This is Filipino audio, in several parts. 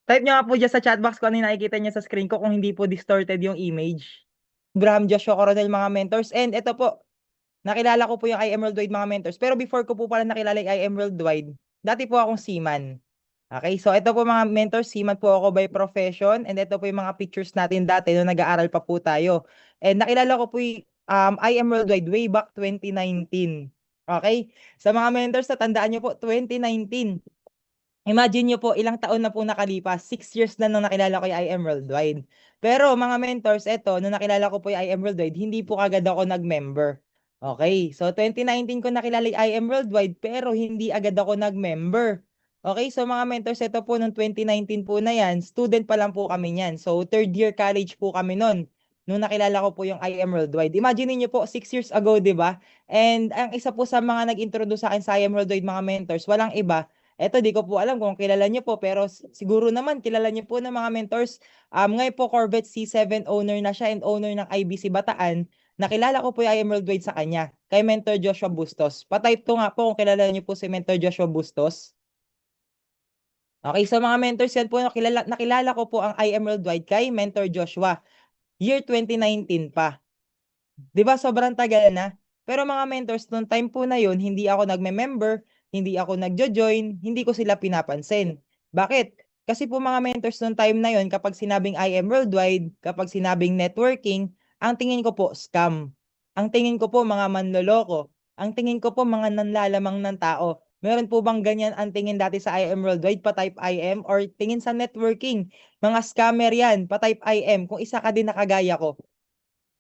Type nyo nga po dyan sa chat box kung ano yung nakikita niya sa screen ko kung hindi po distorted yung image. Abraham Joshua Coronel mga mentors. And ito po, nakilala ko po yung I Am Worldwide mga mentors. Pero before ko po pala nakilala yung I Am Worldwide, dati po akong seaman. Okay, so ito po mga mentors, seaman po ako by profession. And ito po yung mga pictures natin dati nung nag-aaral pa po tayo. And nakilala ko po yung I Am Worldwide way back 2019. Okay? Sa mga mentors, tandaan nyo po, 2019. Imagine nyo po, ilang taon na po nakalipas. 6 years na nung nakilala ko yung I Am Worldwide. Pero mga mentors, eto, nung nakilala ko po yung I Am Worldwide, hindi po agad ako nag-member. Okay, so 2019 ko nakilala yung I Am Worldwide, pero hindi agad ako nag-member. Okay, so mga mentors, ito po nung 2019 po na yan, student pa lang po kami niyan. So third year college po kami nun, nung nakilala ko po yung I Am Worldwide. Imagine niyo po, 6 years ago, di ba? And ang isa po sa mga nag-introduce sa akin sa I Am Worldwide mga mentors, walang iba, eto, di ko po alam kung kilala niyo po, pero siguro naman kilala niyo po ng mga mentors. Ngayon po Corvette C7 owner na siya and owner ng IBC Bataan. Nakilala ko po yung I Am Worldwide sa kanya, kay Mentor Joshua Bustos. Patype to nga po kung kilala niyo po si Mentor Joshua Bustos. Okay, so mga mentors yan po, nakilala ko po ang I Am Worldwide kay Mentor Joshua. Year 2019 pa. 'Di ba sobrang tagal na? Pero mga mentors, nung time po na yun, hindi ako nagme-member, hindi ako nagjo-join, hindi ko sila pinapansin. Bakit? Kasi po mga mentors nung time na yun, kapag sinabing I am worldwide, kapag sinabing networking, ang tingin ko po scam. Ang tingin ko po mga manloloko. Ang tingin ko po mga nanlalamang ng tao. Meron po bang ganyan ang tingin dati sa I am worldwide, pa-type I am, or tingin sa networking? Mga scammer yan, pa-type I am, kung isa ka din nakagaya ko.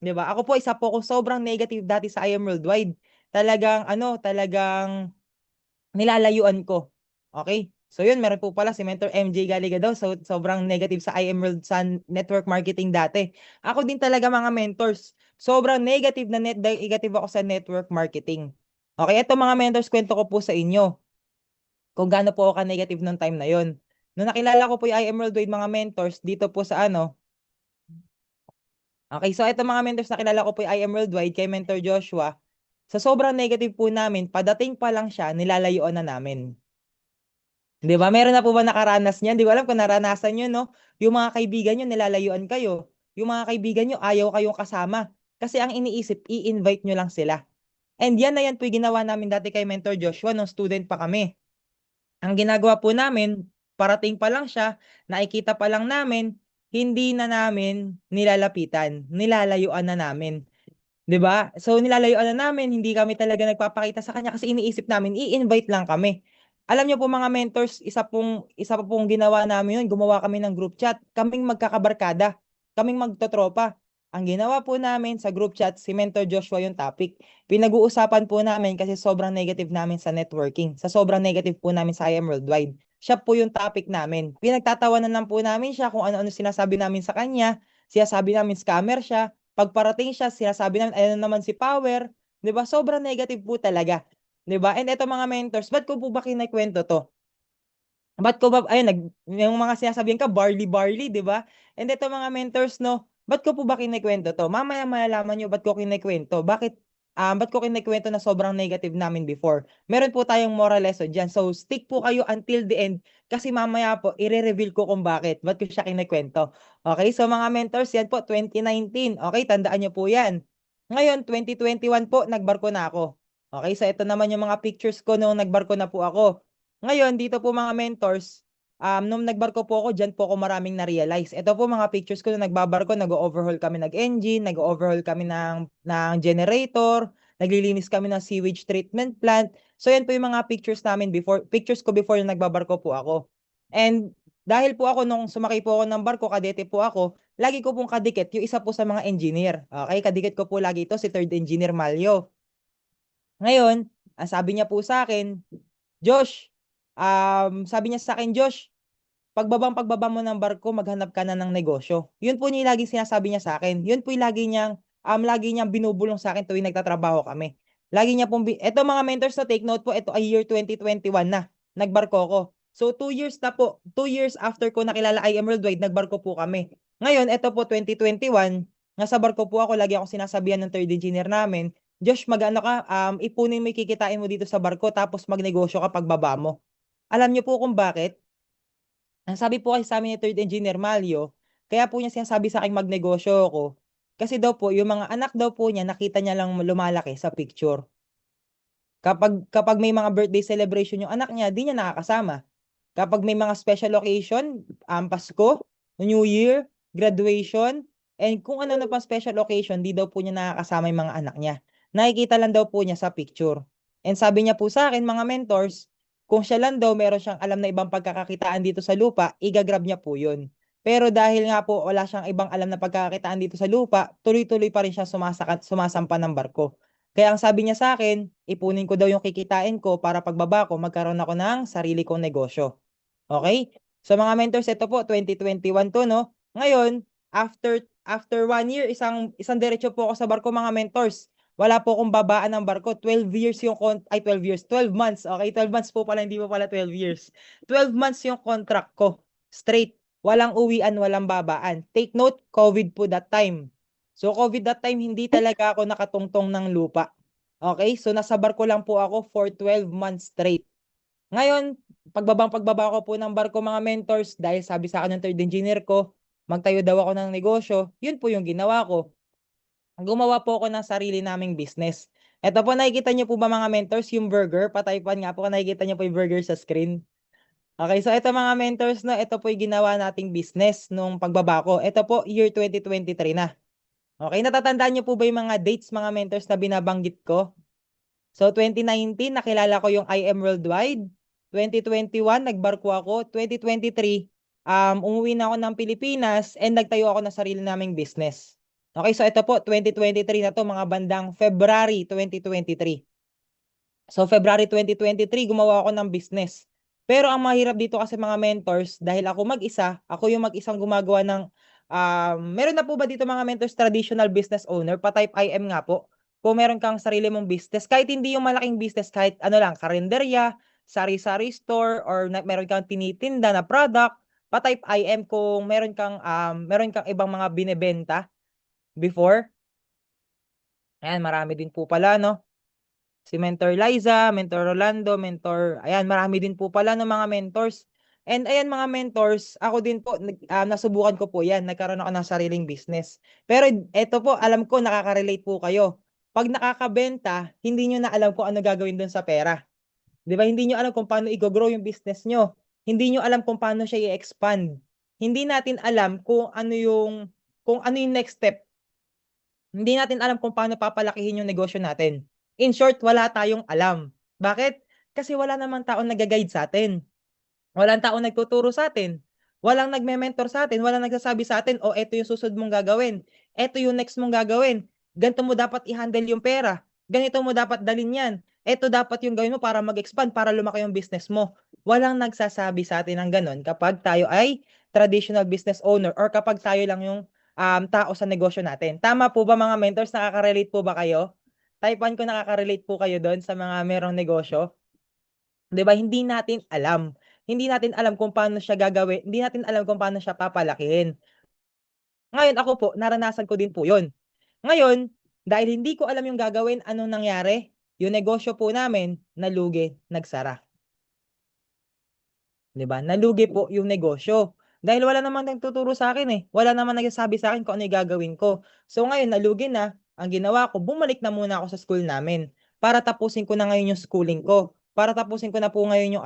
'Di ba? Ako po isa po ako sobrang negative dati sa I Am Worldwide. Talagang nilalayuan ko. Okay? So yun, meron po pala si Mentor MJ Galiga daw. So sobrang negative sa I Am World sa network marketing dati. Ako din talaga mga mentors. Sobrang negative ako sa network marketing. Okay, ito mga mentors, kwento ko po sa inyo kung gaano po ako ka-negative nung time na yon. Nung nakilala ko po yung I Am Worldwide mga mentors dito po sa okay, so ito mga mentors na kilala ko po yung I Am Worldwide kay Mentor Joshua. Sa sobrang negative po namin, padating pa lang siya, nilalayuan na namin. 'Di ba? Meron na po ba nakaranas niyan? 'Di ko alam kung naranasan niyo, no? Yung mga kaibigan niyo nilalayuan kayo. Yung mga kaibigan niyo ayaw kayong kasama. Kasi ang iniisip, i-invite niyo lang sila. And yan na yan po yung ginawa namin dati kay Mentor Joshua nung student pa kami. Ang ginagawa po namin, parating pa lang siya, nakikita pa lang namin, hindi na namin nilalapitan, nilalayuan na namin. 'Di ba? So nilalayuan na namin, hindi kami talaga nagpapakita sa kanya kasi iniisip namin i-invite lang kami. Alam niyo po mga mentors, isa pa pong ginawa namin yun, gumawa kami ng group chat, kaming magkakabarkada, kaming magtotropa. Ang ginawa po namin sa group chat, si Mentor Joshua yung topic. Pinag-uusapan po namin kasi sobrang negative namin sa networking. Sa sobrang negative po namin sa I Am Worldwide. Siya po yung topic namin. Pinagtatawanan lang po namin siya kung ano-ano sinasabi namin sa kanya. Sinasabi namin scammer siya. Pagparating siya, sinasabi namin, ayun naman si Power. 'Di ba? Sobrang negative po talaga. 'Di ba? And eto mga mentors, ba't ko po ba kinikwento to? Ba't ko ba, ayun, yung mga sinasabihan ka, barley, 'di ba? And eto mga mentors, no, ba't ko po ba kinikwento to? Mamaya malalaman nyo ba't ko kinikwento. Ba't ko kinikwento na sobrang negative namin before? Meron po tayong moral lesson dyan. So, stick po kayo until the end kasi mamaya po, i-reveal ko kung bakit. Ba't ko siya kinikwento. Okay, so mga mentors, yan po, 2019. Okay, tandaan nyo po yan. Ngayon, 2021 po, nagbarko na ako. Okay, so ito naman yung mga pictures ko nung nagbarko na po ako. Ngayon, dito po mga mentors, nung nagbarko po ako, dyan po ako maraming na-realize. Ito po mga pictures ko nung nagbabarko, nag-overhaul kami ng engine, nag-overhaul kami ng generator, naglilinis kami ng sewage treatment plant. So yan po yung mga pictures ko before yung nagbabarko po ako. And dahil po ako nung sumakay po ako ng barko, kadete po ako, lagi ko pong kadikit yung isa po sa mga engineer. Okay, kadikit ko po lagi ito si third engineer Malyo. Ngayon, ang sabi niya po sa akin, Josh, sabi niya sa akin, Josh, pagbaba mo ng barko, maghanap ka na ng negosyo. Yun po yung laging sinasabi niya sa akin. Yun po yung lagi niyang binubulong sa akin tuwing nagtatrabaho kami. Lagi niya pong, eto mga mentors na take note po, ito ay year 2021 na, nagbarko ko. So 2 years na po, 2 years after ko nakilala I Am Worldwide, nagbarko po kami. Ngayon, ito po 2021, nasa barko po ako, lagi ako sinasabihan ng third engineer namin, Josh, mag-ano ka, ipunin mo yung kikitain mo dito sa barko, tapos magnegosyo ka pagbaba mo. Alam niyo po kung bakit? Ang sabi po kasi sa amin ni Third Engineer Malio, kaya po niya sinasabi sa akin magnegosyo ako. Kasi daw po, yung mga anak daw po niya, nakita niya lang lumalaki sa picture. Kapag may mga birthday celebration yung anak niya, di niya nakakasama. Kapag may mga special occasion, Pasko, New Year, graduation, and kung ano na pang special occasion, di daw po niya nakakasama yung mga anak niya. Nakikita lang daw po niya sa picture. And sabi niya po sa akin, mga mentors, kung siya lang daw meron siyang alam na ibang pagkakakitaan dito sa lupa, igagrab niya po yun. Pero dahil nga po wala siyang ibang alam na pagkakakitaan dito sa lupa, tuloy-tuloy pa rin siya sumasampa ng barko. Kaya ang sabi niya sa akin, ipunin ko daw yung kikitain ko para pagbaba ko, magkaroon ako ng sarili kong negosyo. Okay? So mga mentors, ito po 2021 to, no? Ngayon, after 1 year, isang diretso po ako sa barko, mga mentors. Wala po akong babaan ng barko. 12 years yung 12 years, 12 months. Okay, 12 months po pala, hindi po pala 12 years. 12 months yung contract ko. Straight. Walang uwian, walang babaan. Take note, COVID po that time. So COVID that time, hindi talaga ako nakatungtong ng lupa. Okay? So nasa barko lang po ako for 12 months straight. Ngayon, pagbaba ko po ng barko, mga mentors, dahil sabi sa akin ng third engineer ko, magtayo daw ako ng negosyo, yun po yung ginawa ko. Gumawa po ako ng sarili naming business. Ito po, nakikita niyo po ba, mga mentors, yung burger? Pataypan nga po, nakikita niyo po yung burger sa screen. Okay, so ito, mga mentors, na ito po yung ginawa nating business nung pagbaba ko. Ito po, year 2023 na. Okay, natatandaan niyo po ba yung mga dates, mga mentors, na binabanggit ko? So 2019, nakilala ko yung IM Worldwide. 2021, nagbarko ako. 2023, umuwi na ako ng Pilipinas and nagtayo ako ng sarili naming business. Okay, so ito po, 2023 na to, mga bandang February 2023. So February 2023, gumawa ako ng business. Pero ang mahirap dito kasi, mga mentors, dahil ako mag-isa, ako yung mag-isang gumagawa ng, meron na po ba dito, mga mentors, traditional business owner? Pa-type IM nga po. Kung meron kang sarili mong business, kahit hindi yung malaking business, kahit ano lang, karinderya, sari-sari store, or meron kang tinitinda na product, pa-type IM kung meron kang ibang mga binebenta before. Ayan, marami din po pala, no? Si Mentor Liza, Mentor Rolando, ayan, marami din po pala ng mga mentors. And ayan, mga mentors, ako din po, nasubukan ko po yan, nagkaroon ako ng sariling business. Pero eto po, alam ko nakaka-relate po kayo. Pag nakakabenta, hindi nyo na alam kung ano gagawin doon sa pera. Di ba? Hindi nyo alam kung paano i-grow yung business nyo. Hindi nyo alam kung paano siya i-expand. Hindi natin alam kung ano yung next step. Hindi natin alam kung paano papalakihin yung negosyo natin. In short, wala tayong alam. Bakit? Kasi wala namang taong nag-guide sa atin. Walang taong nagtuturo sa atin. Walang nagme-mentor sa atin. Walang nagsasabi sa atin, oh, eto yung susunod mong gagawin. Eto yung next mong gagawin. Ganito mo dapat i-handle yung pera. Ganito mo dapat dalin yan. Eto dapat yung gawin mo para mag-expand, para lumaki yung business mo. Walang nagsasabi sa atin ng ganun kapag tayo ay traditional business owner or kapag tayo lang yung tao sa negosyo natin. Tama po ba, mga mentors? Nakaka-relate po ba kayo? Type 1 ko, nakaka-relate po kayo doon sa mga merong negosyo? 'Di ba, hindi natin alam. Hindi natin alam kung paano siya gagawin, hindi natin alam kung paano siya papalakihin. Ngayon ako po, naranasan ko din po 'yon. Ngayon, dahil hindi ko alam yung gagawin, anong nangyari? Yung negosyo po namin, nalugi, nagsara. 'Di ba? Nalugi po yung negosyo. Dahil wala namang nagtuturo sa akin, eh. Wala namang nagsasabi sa akin kung ano yung gagawin ko. So ngayon, nalugi na. Ang ginawa ko, bumalik na muna ako sa school namin para tapusin ko na ngayon yung schooling ko. Para tapusin ko na po ngayon yung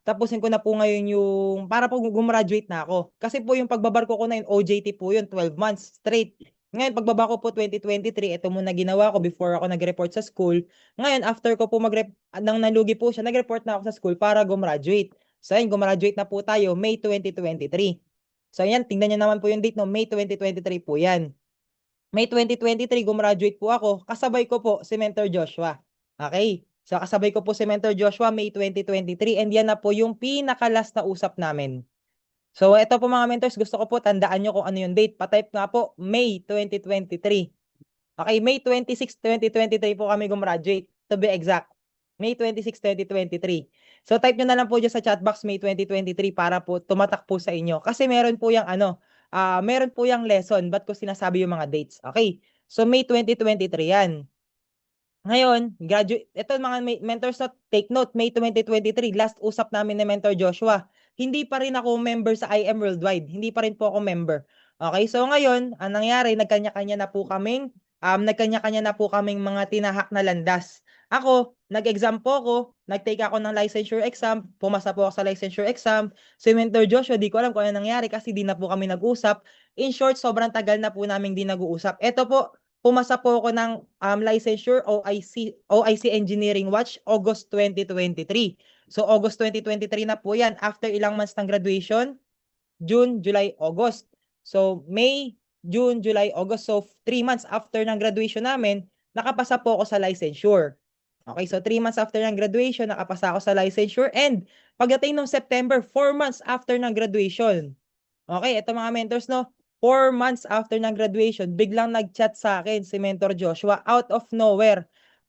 tapusin ko na po ngayon yung para po gumraduate na ako. Kasi po yung pagbabarko ko na yun, OJT po yun, 12 months straight. Ngayon, pagbaba ko po 2023, ito muna ginawa ko before ako nag-report sa school. Ngayon, after ko po nang nalugi po siya, nag-report na ako sa school para gumraduate. So ayun, gumraduate na po tayo May 2023. So ayan, tingnan niyo naman po yung date, no? May 2023 po yan. May 2023, gumraduate po ako. Kasabay ko po si Mentor Joshua. Okay? So kasabay ko po si Mentor Joshua May 2023 and yan na po yung pinakalas na usap namin. So ito po, mga mentors, gusto ko po tandaan nyo kung ano yung date. Pa-type nga po, May 2023. Okay, May 26, 2023 po kami gumraduate. To be exact. May 26, 2023. So type nyo na lang po dyan sa chat box May 2023 para po tumatak po sa inyo. Kasi meron po meron po yung lesson. Ba't ko sinasabi yung mga dates? Okay. So May 2023 yan. Ngayon, graduate, ito mga mentors, na take note, May 2023, last usap namin ni Mentor Joshua. hindi pa rin ako member sa IM Worldwide. Hindi pa rin po ako member. Okay, so ngayon, ang nangyari, nagkanya-kanya na po kaming mga tinahak na landas. Ako, nag-exam po ako, nag-take ako ng licensure exam, pumasa po ako sa licensure exam. Si Mentor Joshua, di ko alam kung ano nangyari kasi di na po kami nag-usap. In short, sobrang tagal na po namin di nag-uusap. Ito po, pumasa po ako ng licensure OIC Engineering Watch August 2023. So August 2023 na po yan. After ilang months ng graduation, June, July, August. So May, June, July, August. So 3 months after ng graduation namin, nakapasa po ako sa licensure. Okay, so 3 months after ng graduation, nakapasa ako sa licensure. And pagdating ng September, 4 months after ng graduation. Okay, ito mga mentors, no? 4 months after ng graduation, biglang nag-chat sa akin si Mentor Joshua out of nowhere.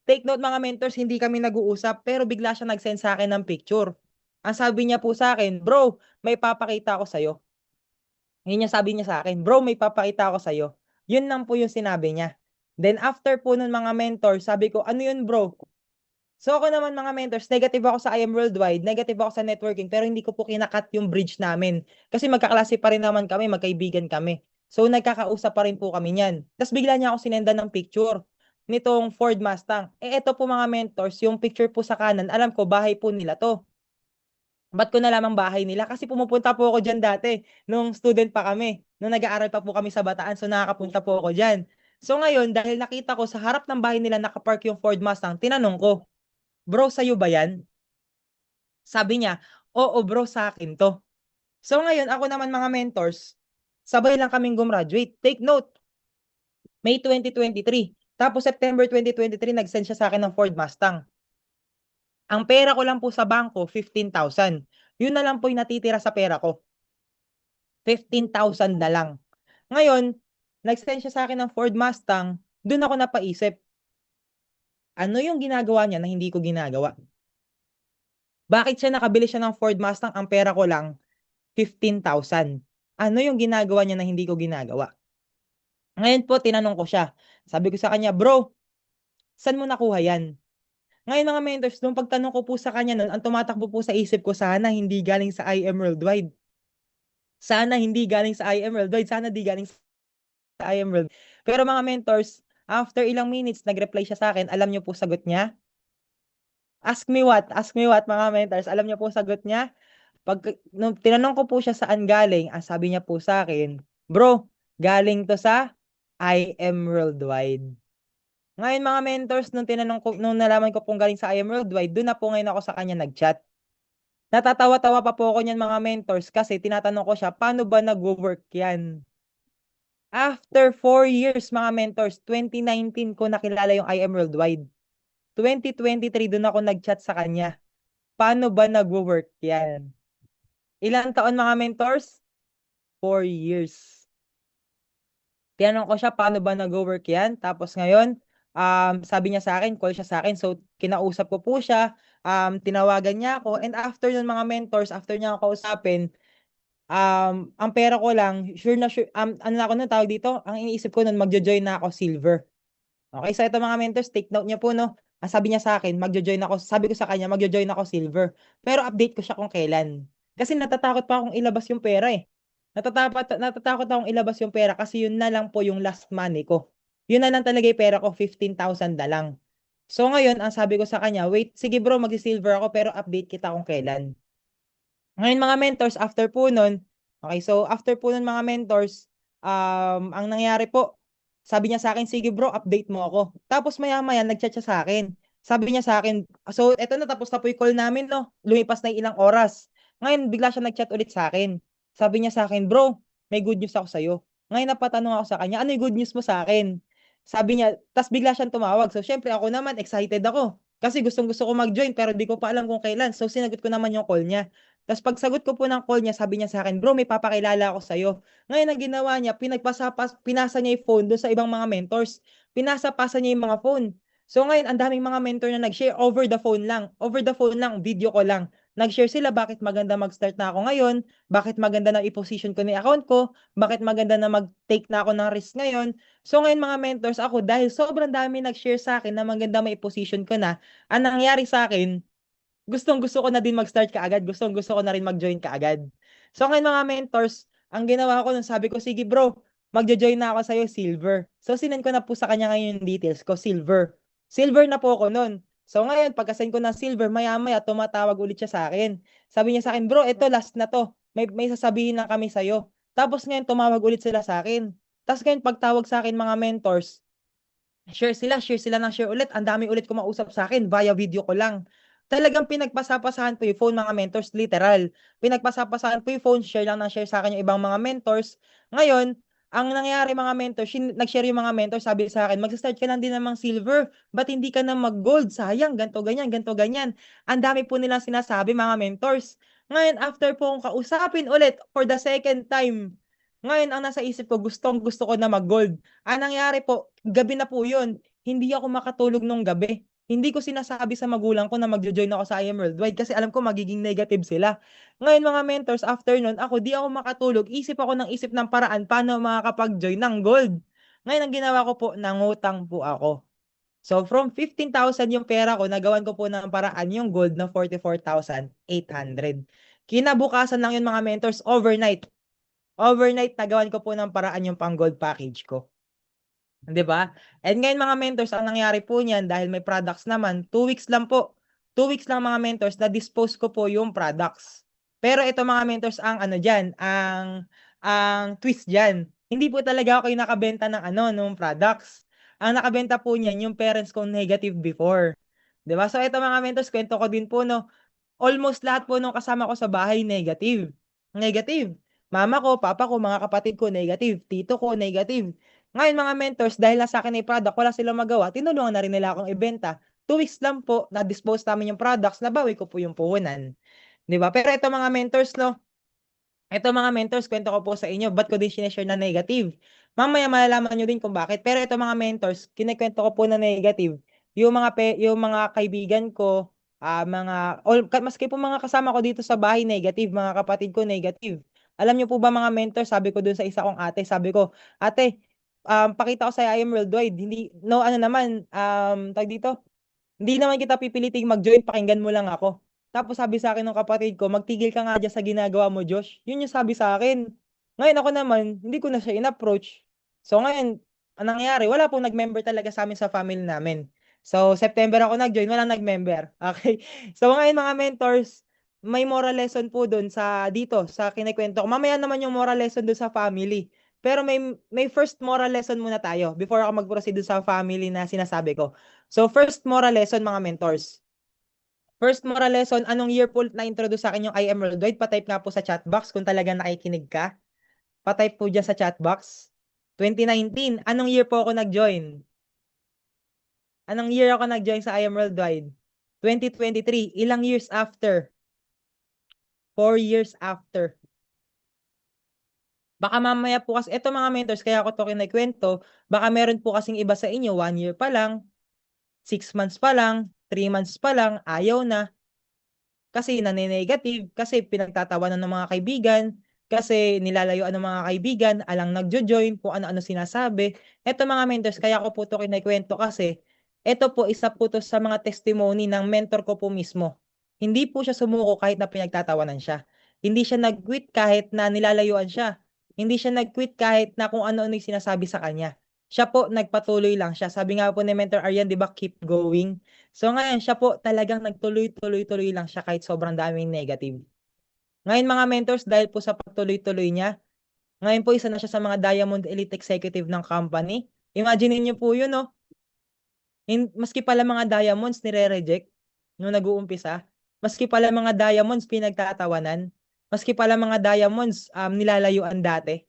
Take note mga mentors, hindi kami nag-uusap pero bigla siya nag-send sa akin ng picture. Ang sabi niya po sa akin, bro, may papakita ako sa'yo. Yun yung sabi niya sa akin, bro, may papakita ako sa'yo. Yun lang po yung sinabi niya. Then after po nun mga mentor, sabi ko, ano yun bro? So ako naman mga mentors, negative ako sa IM Worldwide, negative ako sa networking, pero hindi ko po kinakat yung bridge namin. Kasi magkaklase pa rin naman kami, magkaibigan kami. So nagkakausap pa rin po kami niyan. Tapos bigla niya ako sinenda ng picture nitong Ford Mustang. Eto po mga mentors, yung picture po sa kanan, alam ko bahay po nila to. Ba't ko nalamang bahay nila? Kasi pumupunta po ako dyan dati, nung student pa kami, nung nag-aaral pa po kami sa Bataan, so nakakapunta po ako dyan. So ngayon, dahil nakita ko sa harap ng bahay nila nakapark yung Ford Mustang, tinanong ko, bro, sa'yo ba yan? Sabi niya, oo bro, sa akin to. So ngayon, ako naman mga mentors, sabay lang kaming gumraduate. Take note, May 2023. Tapos September 2023, nag-send siya sa akin ng Ford Mustang. Ang pera ko lang po sa bangko, 15,000. Yun na lang po yung natitira sa pera ko. 15,000 na lang. Ngayon, nag-send siya sa akin ng Ford Mustang, doon ako napaisip, ano yung ginagawa niya na hindi ko ginagawa? Bakit siya nakabili siya ng Ford Mustang, ang pera ko lang 15,000? Ano yung ginagawa niya na hindi ko ginagawa? Ngayon po, tinanong ko siya. Sabi ko sa kanya, bro, saan mo nakuha yan? Ngayon mga mentors, nung pagtanong ko po sa kanya nun, ang tumatakbo po sa isip ko, sana hindi galing sa IM Worldwide. Sana hindi galing sa IM Worldwide. Sana di galing sa IM World. Pero mga mentors, after ilang minutes, nag-reply siya sa akin. Alam niyo po sagot niya? Ask me what? Ask me what mga mentors? Alam niyo po sagot niya? Nung tinanong ko po siya saan galing, ang sabi niya po sa akin, bro, galing to sa IM Worldwide. Ngayon mga mentors, nung nalaman ko pong galing sa IM Worldwide, doon na po ngayon ako sa kanya nag-chat. Natatawa-tawa pa po ako niyan mga mentors kasi tinatanong ko siya, paano ba nag-work yan? After 4 years mga mentors, 2019 ko nakilala yung IM Worldwide. 2023 doon ako nag-chat sa kanya. Paano ba nag-work yan? Ilang taon mga mentors? 4 years. Tinanong ko siya, paano ba nag-work yan? Tapos ngayon, sabi niya sa akin, call siya sa akin. So, kinausap ko po siya, tinawagan niya ako. And after nun mga mentors, after niya ako kausapin, ang pera ko lang, sure na sure, ano na ako nun, tawag dito, ang iniisip ko nun, magjo-join na ako silver. Okay, so ito mga mentors, take note niya po, no? Ang sabi niya sa akin, magjo-join ako, sabi ko sa kanya, magjo-join ako silver. Pero update ko siya kung kailan. Kasi natatakot pa akong ilabas yung pera eh. Natatakot akong ilabas yung pera kasi yun na lang po yung last money ko. Yun na lang talaga yung pera ko, 15,000 na lang. So ngayon, ang sabi ko sa kanya, wait, sige bro, mag-silver ako pero update kita kung kailan. Ngayon mga mentors, after po nun, okay, so after po nun mga mentors, ang nangyari po, sabi niya sa akin, sige bro, update mo ako. Tapos maya-maya, nag-chat siya sa akin. Sabi niya sa akin, so eto na, tapos na po yung call namin, no? Lumipas na yung ilang oras. Ngayon, bigla siya nag-chat ulit sa akin. Sabi niya sa akin, bro, may good news ako sa'yo. Ngayon, napatanong ako sa kanya, ano yung good news mo sa akin? Sabi niya, tas bigla siyang tumawag. So, syempre ako naman, excited ako. Kasi gustong-gusto ko mag-join, pero di ko pa alam kung kailan. So, sinagot ko naman yung call niya. Tapos pagsagot ko po ng call niya, sabi niya sa akin, bro, may papakilala ako sa'yo. Ngayon, ang ginawa niya, pinasa niya yung phone doon sa ibang mga mentors. Pinasa-pasa niya yung mga phone. So ngayon, ang daming mga mentor na nag-share over the phone lang. Over the phone lang, video ko lang. Nag-share sila bakit maganda mag-start na ako ngayon, bakit maganda na i-position ko na yung account ko, bakit maganda na mag-take na ako ng risk ngayon. So ngayon mga mentors, ako dahil sobrang dami nag-share sa akin na maganda may i-position ko na, ang nangyari sa akin, gustong-gusto ko na din mag-start kaagad, gustong-gusto ko na rin mag-join kaagad. So ngayon mga mentors, ang ginawa ko nung sabi ko, sige bro, magjo-join na ako sa'yo, silver. So sinend ko na po sa kanya ngayon yung details ko, silver. Silver na po ako nun. So ngayon, pagka-send ko ng silver, maya-maya tumatawag ulit siya sa akin. Sabi niya sa akin, bro, ito last na to. May sasabihin lang kami sa'yo. Tapos ngayon, tumawag ulit sila sa akin. Tapos ngayon, pagtawag sa akin mga mentors, share sila ng share ulit. Ang dami ulit kumausap sa akin via video ko lang. Talagang pinagpasapasahan ko yung phone mga mentors, literal. Pinagpasapasahan ko yung phone, share lang ng share sa akin yung ibang mga mentors. Ngayon, ang nangyari mga mentors, nag-share yung mga mentors, sabi sa akin, mag-start ka lang din namang silver. Ba't hindi ka na mag-gold? Sayang, ganto ganyan, ganto ganyan. Ang dami po nilang sinasabi mga mentors. Ngayon, after po kong kausapin ulit for the second time, ngayon, ang nasa isip ko, gustong gusto ko na mag-gold. Ang nangyari po, gabi na po yun. Hindi ako makatulog nung gabi. Hindi ko sinasabi sa magulang ko na magjo-join ako sa IM Worldwide kasi alam ko magiging negative sila. Ngayon mga mentors, after nun, ako di ako makatulog. Isip ako ng isip ng paraan paano makakapag-join ng gold. Ngayon ang ginawa ko po, nangutang po ako. So from 15,000 yung pera ko, nagawan ko po ng paraan yung gold na 44,800. Kinabukasan lang yun mga mentors, overnight. Overnight, nagawan ko po ng paraan yung pang gold package ko. 'Di ba? And ngayon mga mentors, ang nangyari po niyan dahil may products naman, 2 weeks lang po. 2 weeks lang mga mentors, na-dispose ko po yung products. Pero ito mga mentors, ang ano diyan, ang twist diyan. Hindi po talaga ako yung nakabenta ng ano, nung products. Ang nakabenta po niyan yung parents ko negative before. 'Di ba? So ito mga mentors, kwento ko din po no, almost lahat po nung kasama ko sa bahay negative. Negative. Mama ko, papa ko, mga kapatid ko negative, tito ko negative. Ngayon mga mentors, dahil nasa akin ay product, wala silang magawa, tinulungan na rin nila akong ibenta. 2 weeks lang po, na-dispose namin yung products, nabawi ko po yung puhunan. 'Di ba? Pero ito mga mentors, no, ito mga mentors, kwento ko po sa inyo, ba't ko din sineshare na negative? Mamaya malalaman nyo din kung bakit. Pero ito mga mentors, kinikwento ko po na negative. Yung mga kaibigan ko, maski po mga kasama ko dito sa bahay, negative. Mga kapatid ko, negative. Alam nyo po ba mga mentors, sabi ko dun sa isa kong ate, sabi ko, ate, pakita ko sa I am worldwide. Hindi, no, ano naman, tag dito, hindi naman kita pipiliting mag-join, pakinggan mo lang ako. Tapos sabi sa akin ng kapatid ko, magtigil ka nga dyan sa ginagawa mo, Josh. Yun yung sabi sa akin. Ngayon ako naman, hindi ko na siya in-approach. So ngayon, ang nangyari, wala pong nag-member talaga sa amin sa family namin. So September ako nag-join, walang nag-member. Okay? So ngayon mga mentors, may moral lesson po dun sa dito, sa kinikwento ko. Mamaya naman yung moral lesson dun sa family. Pero may first moral lesson muna tayo before ako mag-proceed dun sa family na sinasabi ko. So first moral lesson mga mentors. First moral lesson, anong year po na-introduce sa akin yung I am worldwide? Patype nga po sa chat box kung talagang nakikinig ka. Patype po dyan sa chat box. 2019, anong year po ako nag-join? Anong year ako nag-join sa I am worldwide? 2023, ilang years after? 4 years after. Baka mamaya po kasi, eto mga mentors, kaya ako to kinikwento, baka meron po kasing iba sa inyo, 1 year pa lang, 6 months pa lang, 3 months pa lang, ayaw na. Kasi nane-negative, kasi pinagtatawanan ng mga kaibigan, kasi nilalayuan ng mga kaibigan, alang nagjo-join, kung ano-ano sinasabi. Eto mga mentors, kaya ko po to kinikwento kasi, eto po isa po to sa mga testimony ng mentor ko po mismo. Hindi po siya sumuko kahit na pinagtatawanan siya. Hindi siya nag-quit kahit na nilalayuan siya. Hindi siya nag-quit kahit na kung ano-ano yung sinasabi sa kanya. Siya po, nagpatuloy lang siya. Sabi nga po ni Mentor Aryan, di ba, keep going. So ngayon, siya po talagang nagtuloy-tuloy-tuloy lang siya kahit sobrang daming negative. Ngayon mga mentors, dahil po sa pagtuloy-tuloy niya, ngayon po isa na siya sa mga Diamond Elite Executive ng company. Imagine niyo po yun, no? Maski pala mga diamonds nire-reject nung nag-uumpisa. Maski pala mga diamonds pinagtatawanan. Maski pala mga diamonds nilalayuan dati.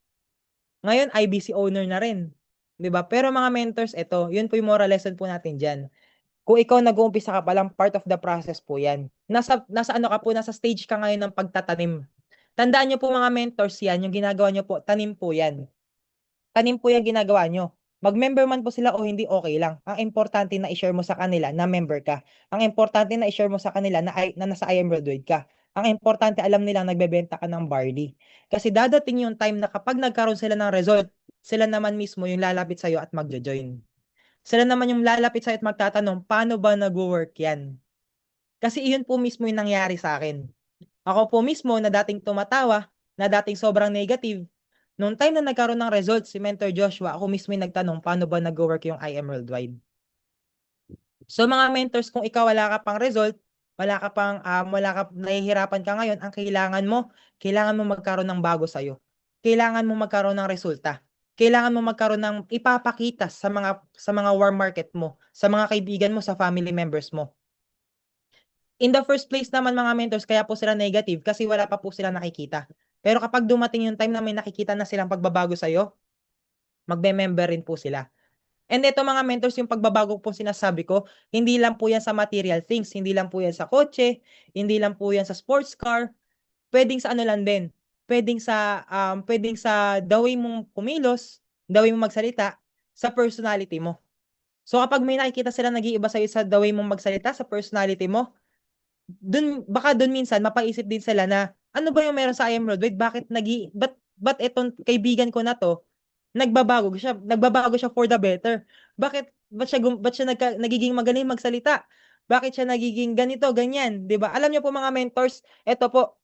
Ngayon, IBC owner na rin. 'Di ba? Pero mga mentors, ito, yun po yung moral lesson po natin dyan. Kung ikaw nag-uumpisa ka pa lang, part of the process po yan. Nasa ano ka po, nasa stage ka ngayon ng pagtatanim. Tandaan nyo po mga mentors yan, yung ginagawa nyo po, tanim po yan. Tanim po yung ginagawa nyo. Mag-member man po sila o hindi, okay lang. Ang importante na i-share mo sa kanila na member ka. Ang importante na i-share mo sa kanila na nasa I am worldwide ka. Ang importante, alam nilang nagbebenta ka ng barley. Kasi dadating yung time na kapag nagkaroon sila ng result, sila naman mismo yung lalapit sa'yo at magjo-join. Sila naman yung lalapit sa'yo at magtatanong, paano ba nag-work yan? Kasi iyon po mismo yung nangyari sa akin. Ako po mismo na dating tumatawa, na dating sobrang negative, nung time na nagkaroon ng results si Mentor Joshua, ako mismo yung nagtanong paano ba nag-work yung I Am Worldwide. So mga mentors, kung ikaw wala ka pang result, wala ka, nahihirapan ka ngayon, ang kailangan mo magkaroon ng bago sa'yo. Kailangan mo magkaroon ng resulta. Kailangan mo magkaroon ng ipapakita sa mga warm market mo, sa mga kaibigan mo, sa family members mo. In the first place naman mga mentors, kaya po sila negative kasi wala pa po sila nakikita. Pero kapag dumating yung time na may nakikita na silang pagbabago sa'yo, magme-member rin po sila. And ito mga mentors, yung pagbabago po sinasabi ko, hindi lang po yan sa material things, hindi lang po yan sa kotse, hindi lang po yan sa sports car, pwedeng sa ano lang din, pwedeng sa the way mong kumilos, the way mong magsalita, sa personality mo. So kapag may nakikita sila nag-iiba sa'yo sa the way mong magsalita, sa personality mo, baka dun minsan mapaisip din sila na ano ba yung meron sa I Am Worldwide? Ba't etong kaibigan ko na to nagbabago siya for the better. Ba't siya nagiging magaling magsalita? Bakit siya nagiging ganito, ganyan, 'di ba? Alam niyo po mga mentors, eto po,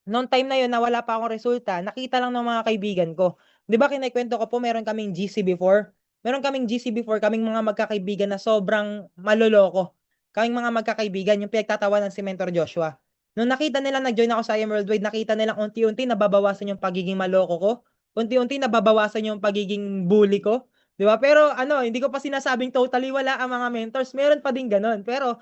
noong time na 'yon na wala pa akong resulta, nakita lang ng mga kaibigan ko. 'Di ba kinukuwento ko po meron kaming GC before? Meron kaming GC before, kaming mga magkakaibigan na sobrang maloloko. Kaming mga magkakaibigan, yung pinagtatawanan si Mentor Joshua. Nung nakita nila nag-join ako sa I Am Worldwide, nakita nilang unti-unti nababawasan yung pagiging maloko ko. Unti-unti nababawasan yung pagiging bully ko. 'Di ba? Pero ano, hindi ko pa sinasabing totally wala ang mga mentors. Meron pa din gano'n. Pero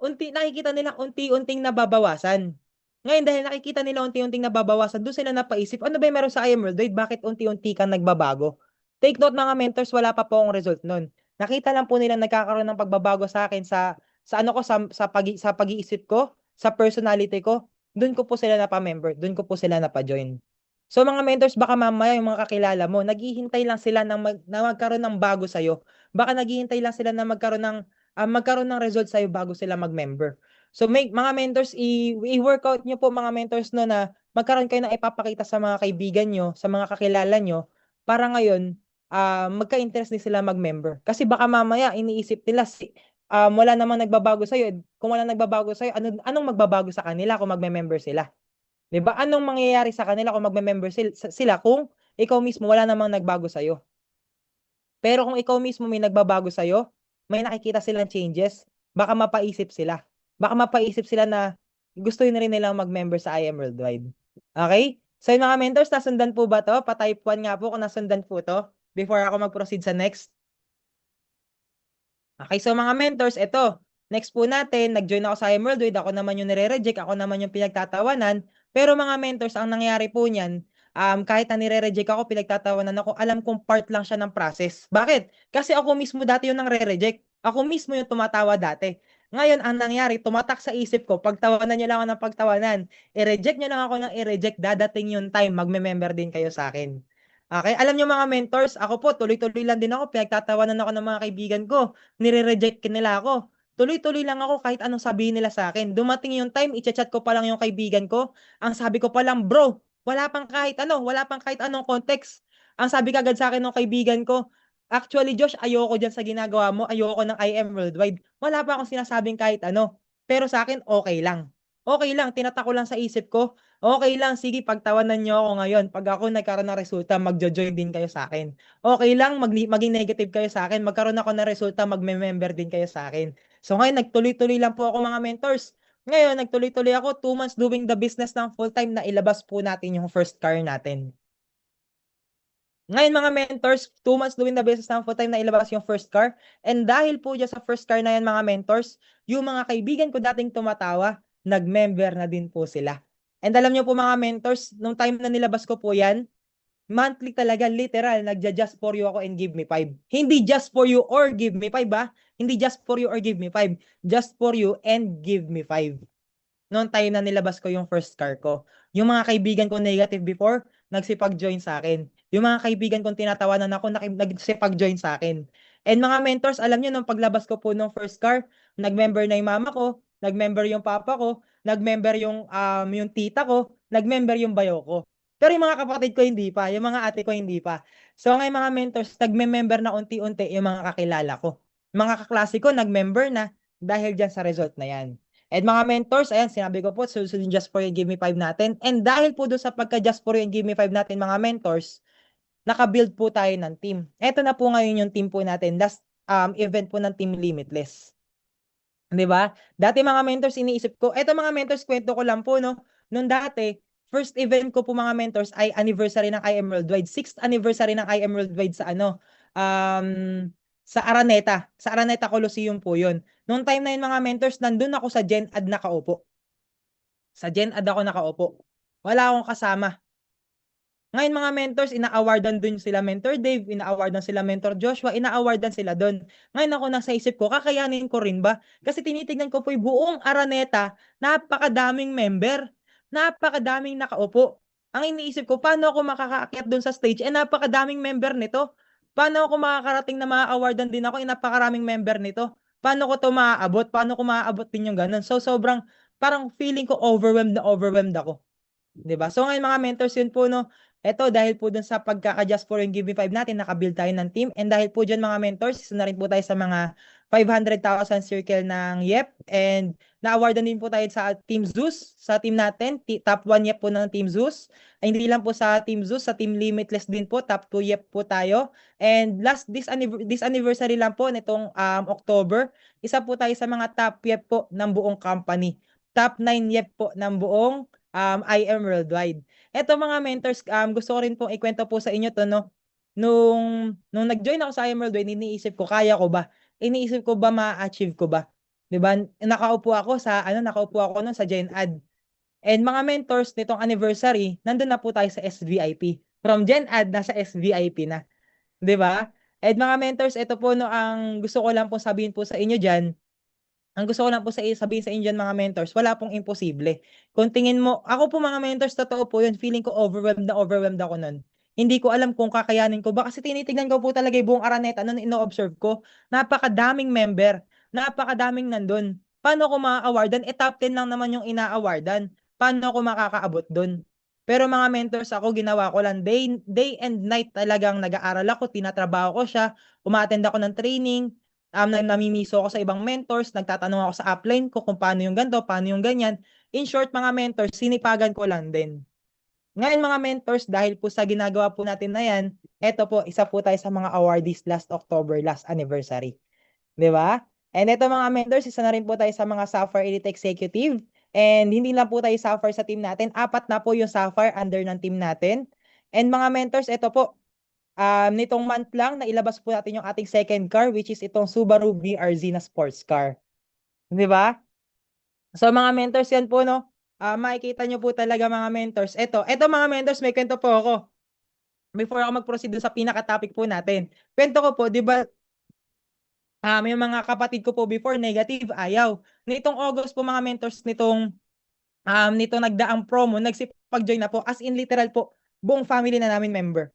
nakikita nila unti-unting nababawasan. Ngayon dahil nakikita nila unti-unting nababawasan, doon sila napaisip, ano ba yung meron sa I Am Worldwide? Bakit unti-unti kang nagbabago? Take note mga mentors, wala pa po akong result nun. Nakita lang po nila nagkakaroon ng pagbabago sa akin sa ano ko sa pag-iisip ko, sa personality ko. Doon ko po sila napa-member, doon ko po sila napa-join. So mga mentors, baka mamaya yung mga kakilala mo, naghihintay lang sila na magkaroon ng bago sa'yo. Baka naghihintay lang sila na magkaroon ng result sa'yo bago sila mag-member. So mga mentors, i-workout nyo po mga mentors no na magkaroon kayo ng ipapakita sa mga kaibigan nyo, sa mga kakilala nyo, para ngayon, magka-interest din sila mag-member. Kasi baka mamaya, iniisip nila, wala namang nagbabago sa'yo. Kung wala nagbabago sa'yo, anong magbabago sa kanila kung magme-member sila? 'Di ba? Anong mangyayari sa kanila kung magme-member sila kung ikaw mismo wala namang nagbago sa'yo? Pero kung ikaw mismo may nagbabago sa'yo, may nakikita silang changes, baka mapaisip sila. Baka mapaisip sila na gusto rin nilang mag-member sa I Am Worldwide. Okay? So yung mga mentors, nasundan po ba to? Pa-type 1 nga po kung nasundan po to before ako mag-proceed sa next. Okay, so mga mentors, ito. Next po natin, nag-join ako sa I Am Worldwide. Ako naman yung nire-reject. Ako naman yung pinagtatawanan. Pero mga mentors, ang nangyari po niyan, kahit na nire-reject ako, pinagtatawanan ako, alam kong part lang siya ng process. Bakit? Kasi ako mismo dati yung nang-re-reject. Ako mismo yung tumatawa dati. Ngayon, ang nangyari, tumatak sa isip ko, pagtawanan niyo lang ako ng pagtawanan. I-reject niyo lang ako ng i-reject, dadating yung time, magme-member din kayo sa akin. Okay, alam niyo mga mentors, ako po, tuloy-tuloy lang din ako, pinagtatawanan ako ng mga kaibigan ko, nire-reject nila ako. Tuloy-tuloy lang ako kahit anong sabihin nila sa akin. Dumating yung time, i-chat ko pa lang yung kaibigan ko. Ang sabi ko pa lang, bro, wala pang kahit anong context. Ang sabi kagad sa akin ng kaibigan ko, actually Josh, ayoko dyan sa ginagawa mo, ayoko ng I Am Worldwide. Wala pa akong sinasabing kahit ano. Pero sa akin, okay lang. Okay lang, tinatak ko lang sa isip ko, okay lang, sige, pagtawanan niyo ako ngayon. Pag ako nagkaroon ng resulta, magjo-join din kayo sa akin. Okay lang, maging negative kayo sa akin. Magkaroon ako ng resulta, magme-member din kayo sa akin. So ngayon, nagtuloy-tuloy lang po ako mga mentors. Ngayon, nagtuloy-tuloy ako, 2 months doing the business ng full-time na ilabas po natin yung first car natin. Ngayon mga mentors, 2 months doing the business ng full-time na ilabas yung first car. And dahil po dyan sa first car na yan mga mentors, yung mga kaibigan ko dating tumatawa, nag-member na din po sila. And alam nyo po mga mentors, nung time na nilabas ko po yan, monthly talaga, literal, nagja-just for you ako and give me 5. Hindi just for you or give me 5 ba? Hindi just for you or give me 5. Just for you and give me 5. Noong time na nilabas ko yung first car ko. Yung mga kaibigan ko negative before, nagsipag-join sa akin. Yung mga kaibigan kong tinatawanan ako, nagsipag-join sa akin. And mga mentors, alam nyo, nung paglabas ko po nung first car, nag-member na yung mama ko, nag-member yung papa ko, nag-member yung tita ko, nag-member yung bayo ko. Pero yung mga kapatid ko hindi pa, yung mga ate ko hindi pa. So ngayon mga mentors, nag-member na unti-unti yung mga kakilala ko. Mga kaklase ko, nag-member na dahil dyan sa result na yan. And mga mentors, ayan, sinabi ko po, susunod yung Just for You and Give Me 5 natin. And dahil po doon sa pagka Just for You and Give Me 5 natin, mga mentors, nakabuild po tayo ng team. Ito na po ngayon yung team po natin. Last event po ng Team Limitless. 'Di ba? Dati mga mentors iniisip ko, eto mga mentors kwento ko lang po no. Noong dati, first event ko po mga mentors ay anniversary ng IM Worldwide. 6th anniversary ng IM Worldwide sa ano, sa Araneta. Sa Araneta Coliseum po 'yun. Noong time na 'yun mga mentors, nandun ako sa Gen Ad nakaupo. Sa Gen Ad ako nakaupo. Wala akong kasama. Ngayon mga mentors, ina-awardan dun sila Mentor Dave, ina-awardan sila Mentor Joshua, ina-awardan sila dun. Ngayon ako nasa isip ko, kakayanin ko rin ba? Kasi tinitignan ko po yung buong Araneta, napakadaming member, napakadaming nakaupo. Ang iniisip ko, paano ako makakaakyat dun sa stage? Napakadaming member nito. Paano ako makakarating na ma-awardan din ako? Napakaraming member nito. Paano ko to maaabot? Paano ko maaabot din yung ganun? So sobrang, parang feeling ko overwhelmed ako. 'Di ba? So ngayon mga mentors yun po no. Ito dahil po dun sa pagkaka-Just for You and Give Me 5 natin, nakabuild tayo ng team. And dahil po dyan mga mentors, isa na rin po tayo sa mga 500,000 circle ng YEP. And na-awardan din po tayo sa Team Zeus, sa team natin. Top 1 YEP po ng Team Zeus. Ay, hindi lang po sa Team Zeus, sa Team Limitless din po. Top 2 YEP po tayo. And this anniversary lang po nitong October, isa po tayo sa mga top YEP po ng buong company. Top 9 YEP po ng buong IM Worldwide. Eto mga mentors, gusto ko rin pong ikwento po sa inyo to, no? Nung nag-join ako sa IM Worldwide, iniisip ko, kaya ko ba? Iniisip ko ba ma-achieve ko ba? 'Di ba? Nakaupo ako noon sa Gen Ad. And mga mentors nitong anniversary, nandun na po tayo sa SVIP. From Gen Ad, nasa SVIP na. 'Di ba? And mga mentors, ito po no, ang gusto ko lang po sabihin po sa inyo diyan, ang gusto ko lang po sabihin sa inyo dyan, mga mentors, wala pong imposible. Kung tingin mo, ako po mga mentors, totoo po yun, feeling ko overwhelmed ako nun. Hindi ko alam kung kakayanin ko ba kasi tinitignan ko po talaga yung buong Araneta nung ino-observe ko. Napakadaming member, napakadaming nandun. Paano ko ma-awardan? Top 10 lang naman yung ina-awardan. Paano ako makakaabot dun? Pero mga mentors, ako ginawa ko lang day and night talagang nag-aaral ako, tinatrabaho ko siya, umattend ako ng training, namimiso ako sa ibang mentors, nagtatanong ako sa upline ko kung paano yung ganito, paano yung ganyan. In short, mga mentors, sinipagan ko lang din. Ngayon mga mentors, dahil po sa ginagawa po natin na yan, eto po, isa po tayo sa mga awardees last October, last anniversary. Di ba? And eto mga mentors, isa na rin po tayo sa mga Sapphire Elite Executive. And hindi lang po tayo Sapphire sa team natin, 4 na po yung Sapphire under ng team natin. And mga mentors, eto po, nitong month lang, nailabas po natin yung ating second car, which is itong Subaru BRZ na sports car. Di ba? So mga mentors yan po, no? Makikita nyo po talaga mga mentors. Eto mga mentors, may kwento po ako. Before ako mag-proceed sa pinaka-topic po natin. Kwento ko po, di ba, may mga kapatid ko po before, negative, ayaw. Nitong August po mga mentors, nitong nagdaang promo, nagsipag-join na po. As in literal po, buong family na namin member.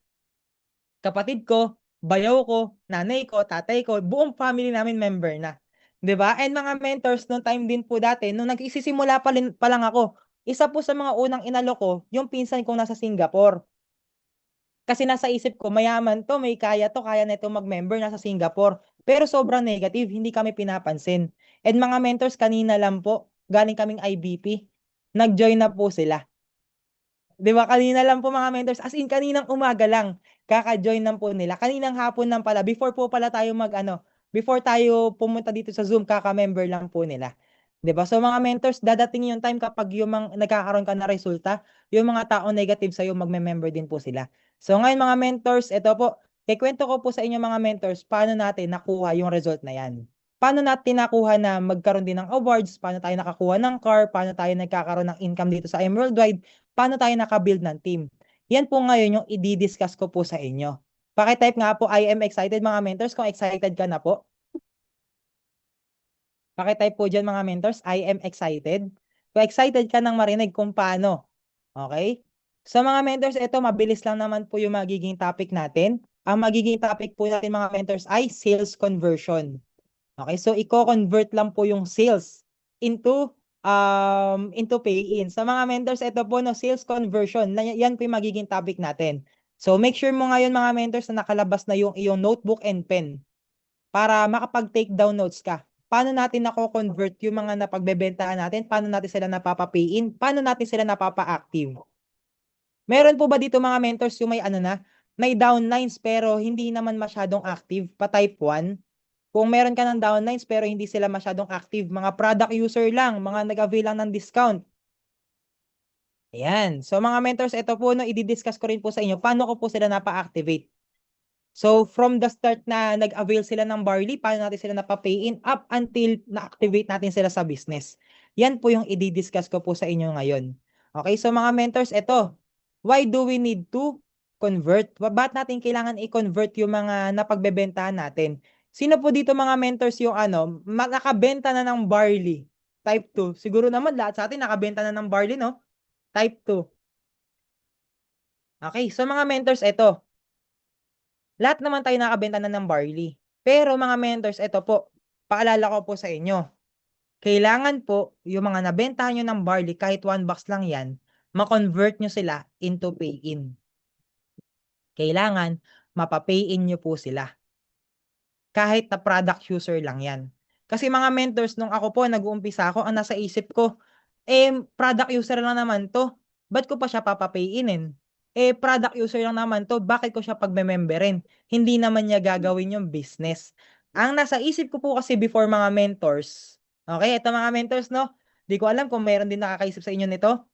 Kapatid ko, bayaw ko, nanay ko, tatay ko, buong family namin member na. 'Di ba? And mga mentors noong time din po dati, nung nagsisimula pa lang ako, isa po sa mga unang inalok ko, yung pinsan kong nasa Singapore. Kasi nasa isip ko, mayaman to, may kaya to, kaya na ito mag-member nasa Singapore. Pero sobrang negative, hindi kami pinapansin. And mga mentors, kanina lang po, galing kaming IBP, nag-join na po sila. 'Di ba kanina lang po mga mentors, as in kaninang umaga lang, kaka-join lang po nila. Kaninang hapon lang pala, before po pala tayo before tayo pumunta dito sa Zoom, kaka-member lang po nila. 'Di ba? So mga mentors, dadating yung time kapag yung nagkakaroon ka na resulta, yung mga taong negative sa'yo, magme-member din po sila. So ngayon mga mentors, ito po, kikwento ko po sa inyo mga mentors, paano natin nakuha yung result na yan. Paano natin nakuha na magkaroon din ng awards, paano tayo nakakuha ng car, paano tayo nagkakaroon ng income dito sa IM Worldwide, paano tayo nakabuild ng team. Yan po ngayon yung i-discuss ko po sa inyo. Pakitype nga po, I am excited mga mentors, kung excited ka na po. Pakitype po dyan mga mentors, I am excited. Kung excited ka nang marinig kung paano. Okay? So mga mentors, ito mabilis lang naman po yung magiging topic natin. Ang magiging topic po natin mga mentors ay sales conversion. Okay, so i-convert lang po yung sales into pay-in. Sa mga mentors, ito po no, sales conversion. Yan po yung magiging topic natin. So make sure mo ngayon mga mentors na nakalabas na yung iyong notebook and pen para makapag-take down notes ka. paano natin nako-convert yung mga napagbebentahan natin, paano natin sila napapa-pay-in, paano natin sila napapa-active. Meron po ba dito mga mentors yung may ano na, may downlines pero hindi naman masyadong active, pa type 1? Kung meron ka ng downlines pero hindi sila masyadong active, mga product user lang, mga nag-avail lang ng discount. Ayan. So mga mentors, ito po no, i-discuss ko rin po sa inyo paano ko po sila napa-activate. So from the start na nag-avail sila ng barley, paano natin sila napa-pay in up until na-activate natin sila sa business. Yan po yung i-discuss ko po sa inyo ngayon. Okay, so mga mentors, ito. Why do we need to convert? Ba't natin kailangan i-convert yung mga napagbebentahan natin? Sino po dito mga mentors yung ano, nakabenta na ng barley? Type 2. Siguro naman lahat sa atin nakabenta na ng barley, no? Type 2. Okay, so mga mentors, ito. Lahat naman tayo nakabenta na ng barley. Pero mga mentors, ito po, paalala ko po sa inyo. Kailangan po, yung mga nabentahan nyo ng barley, kahit 1 box lang yan, ma-convert nyo sila into pay-in. Kailangan, mapapay-in nyo po sila. Kahit na product user lang yan. Kasi mga mentors, nung ako po, nag-uumpisa ako, ang nasa isip ko, product user lang naman to. Ba't ko pa siya papapay-inin? Product user lang naman to, bakit ko siya pagme-memberin? Hindi naman niya gagawin yung business. Ang nasa isip ko po kasi before mga mentors, okay, ito mga mentors, no? Di ko alam kung mayroon din nakakaisip sa inyo nito.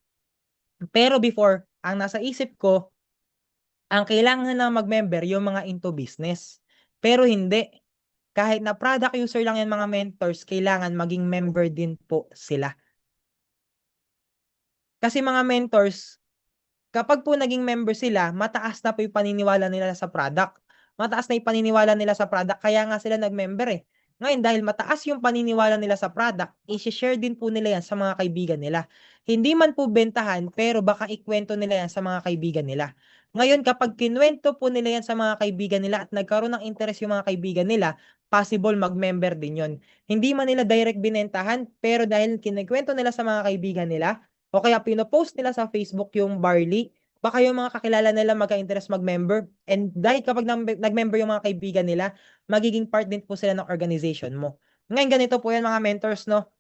Pero before, ang nasa isip ko, ang kailangan na mag-member yung mga into business. Pero hindi. Kahit na product user lang yan mga mentors, kailangan maging member din po sila. Kasi mga mentors, kapag po naging member sila, mataas na po yung paniniwala nila sa product. Mataas na yung paniniwala nila sa product, kaya nga sila nag-member eh. Ngayon, dahil mataas yung paniniwala nila sa product, i-share din po nila yan sa mga kaibigan nila. Hindi man po bentahan, pero baka ikwento nila yan sa mga kaibigan nila. Ngayon, kapag kinwento po nila yan sa mga kaibigan nila at nagkaroon ng interest yung mga kaibigan nila, possible mag-member din yon. Hindi man nila direct binentahan, pero dahil kinikwento nila sa mga kaibigan nila, o kaya pinopost nila sa Facebook yung barley, baka yung mga kakilala nila magka-interest mag-member. And dahil kapag nag-member yung mga kaibigan nila, magiging part din po sila ng organization mo. Ngayon, ganito po yan mga mentors, no?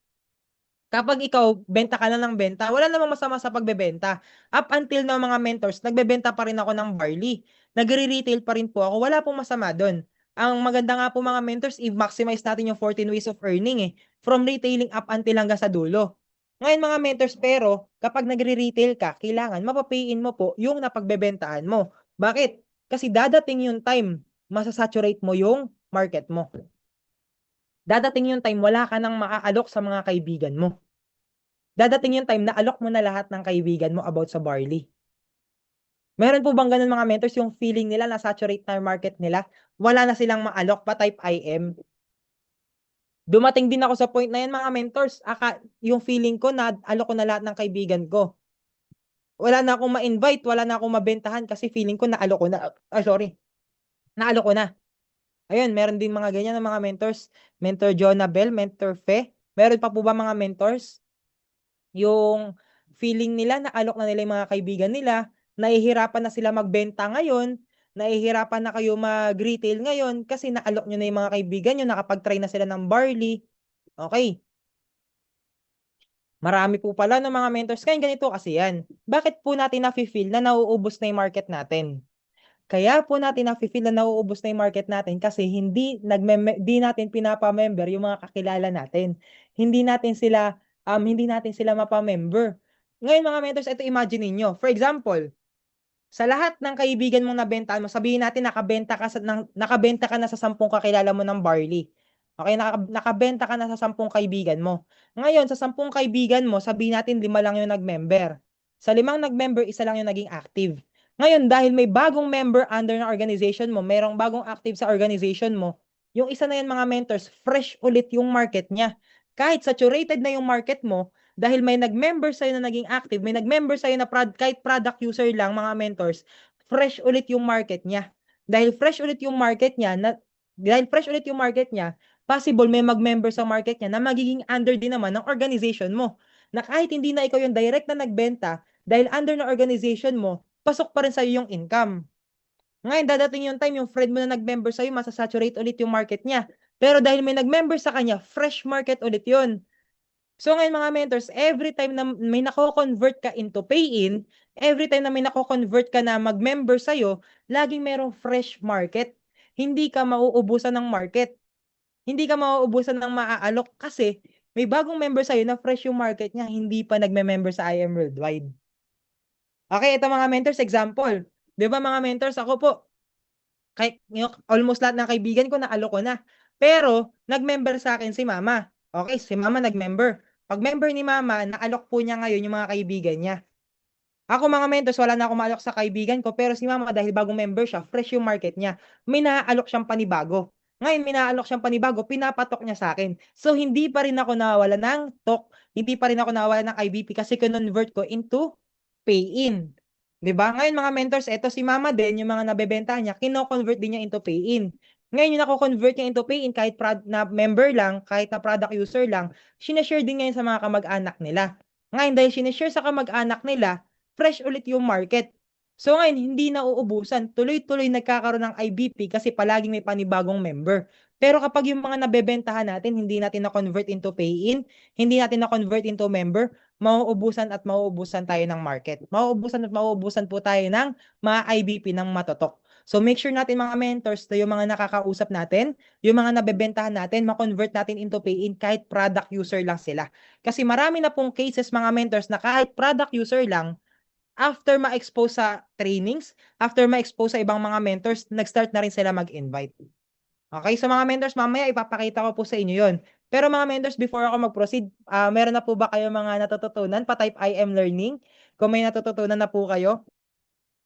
Kapag ikaw, benta ka na ng benta, wala namang masama sa pagbebenta. Up until now mga mentors, nagbebenta pa rin ako ng barley. Nagre-retail pa rin po ako. Wala pong masama doon. Ang maganda nga po mga mentors, i-maximize natin yung 14 ways of earning eh. From retailing up until hanggang sa dulo. Ngayon mga mentors, pero kapag nagre-retail ka, kailangan mapapayin mo po yung napagbebentahan mo. Bakit? Kasi dadating yung time, masasaturate mo yung market mo. Dadating yung time, wala ka nang maaalok sa mga kaibigan mo. Dadating yung time na alok mo na lahat ng kaibigan mo about sa barley. Meron po bang ganun mga mentors, yung feeling nila na saturate na yung market nila, wala na silang maalok, pa type IM? Dumating din ako sa point na yan mga mentors, yung feeling ko na alok ko na lahat ng kaibigan ko. Wala na akong ma-invite, wala na akong mabentahan kasi feeling ko na alok ko na, naalok ko na. Ayun, meron din mga ganyan ng mga mentors. Mentor Jonabel, Mentor Fe. Meron pa po ba mga mentors? Yung feeling nila na alok na nila yung mga kaibigan nila, nahihirapan na sila magbenta ngayon, nahihirapan na kayo mag-retail ngayon kasi naalok nyo na yung mga kaibigan nyo, nakapag-try na sila ng barley. Okay. Marami po pala ng mga mentors. Kaya ganito kasi yan. Bakit po natin na-feel na nauubos na yung market natin? Kaya po natin na-feel na nauubos na yung market natin kasi di natin pinapa-member yung mga kakilala natin. Hindi natin sila mapa-member. Ngayon mga mentors, ito imagine niyo. For example, sa lahat ng kaibigan mong nabentahan mo, sabihin natin nakabenta ka na sa 10 kakilala mo ng barley. Okay, nakabenta ka na sa 10 kaibigan mo. Ngayon, sa 10 kaibigan mo, sabihin natin 5 lang yung nag-member. Sa 5 nag-member, 1 lang yung naging active. Ngayon, dahil may bagong member under ng organization mo, mayroong bagong active sa organization mo, yung isa na yan mga mentors, fresh ulit yung market niya. Kahit saturated na yung market mo, dahil may nag-member sa'yo na naging active, may nag-member sa'yo na kahit product user lang, mga mentors, fresh ulit yung market niya. Dahil fresh ulit yung market niya, possible may mag-member sa market niya na magiging under din naman ng organization mo. Na kahit hindi na ikaw yung direct na nagbenta, dahil under ng organization mo, pasok pa rin sa'yo yung income. Ngayon, dadating yung time, yung friend mo na nag-member sa'yo, masasaturate ulit yung market niya. Pero dahil may nag-member sa kanya, fresh market ulit yun. So ngayon mga mentors, every time na may nako-convert ka into pay-in, every time na may nako-convert ka na mag-member sa'yo, laging merong fresh market. Hindi ka mauubusan ng market. Hindi ka mauubusan ng maaalok kasi may bagong member sa'yo na fresh yung market niya, hindi pa nagme-member sa IM Worldwide. Okay, ito mga mentors, example. Di ba mga mentors, ako po, almost lahat ng kaibigan ko naalok ko na. Pero, nag-member sa akin si mama. Okay, si mama nag-member. Pag member ni mama, naalok po niya ngayon yung mga kaibigan niya. Ako mga mentors, wala na akong maalok sa kaibigan ko, pero si mama dahil bagong member siya, fresh yung market niya, may naaalok siyang panibago. Ngayon, may naaalok siyang panibago, pinapatok niya sa akin. So, hindi pa rin ako nawawala ng talk, hindi pa rin ako nawawala ng IBP kasi convert ko into pay-in. 'Di ba? Ngayon mga mentors, eto si mama din, yung mga nabebenta niya, kino-convert din niya into pay-in. Ngayon, yung nako-convert niya into pay-in, kahit na member lang, kahit na product user lang, sinashare din ngayon sa mga kamag-anak nila. Ngayon, dahil sinashare sa kamag-anak nila, fresh ulit yung market. So ngayon, hindi na uubusan. Tuloy-tuloy nagkakaroon ng IBP kasi palaging may panibagong member. Pero kapag yung mga nabebentahan natin, hindi natin na-convert into pay-in, hindi natin na-convert into member, mauubusan at mauubusan tayo ng market. Mauubusan at mauubusan po tayo ng mga IBP ng matotok. So make sure natin mga mentors na yung mga nakakausap natin, yung mga nabebentahan natin, ma-convert natin into pay-in kahit product user lang sila. Kasi marami na pong cases mga mentors na kahit product user lang, after ma-expose sa trainings, after ma-expose sa ibang mga mentors, nag-start na rin sila mag-invite. Okay, so mga mentors, mamaya ipapakita ko po sa inyo yon. Pero mga mentors, before ako mag-proceed, meron na po ba kayo mga natututunan? Pa-type I am learning. Kung may natututunan na po kayo.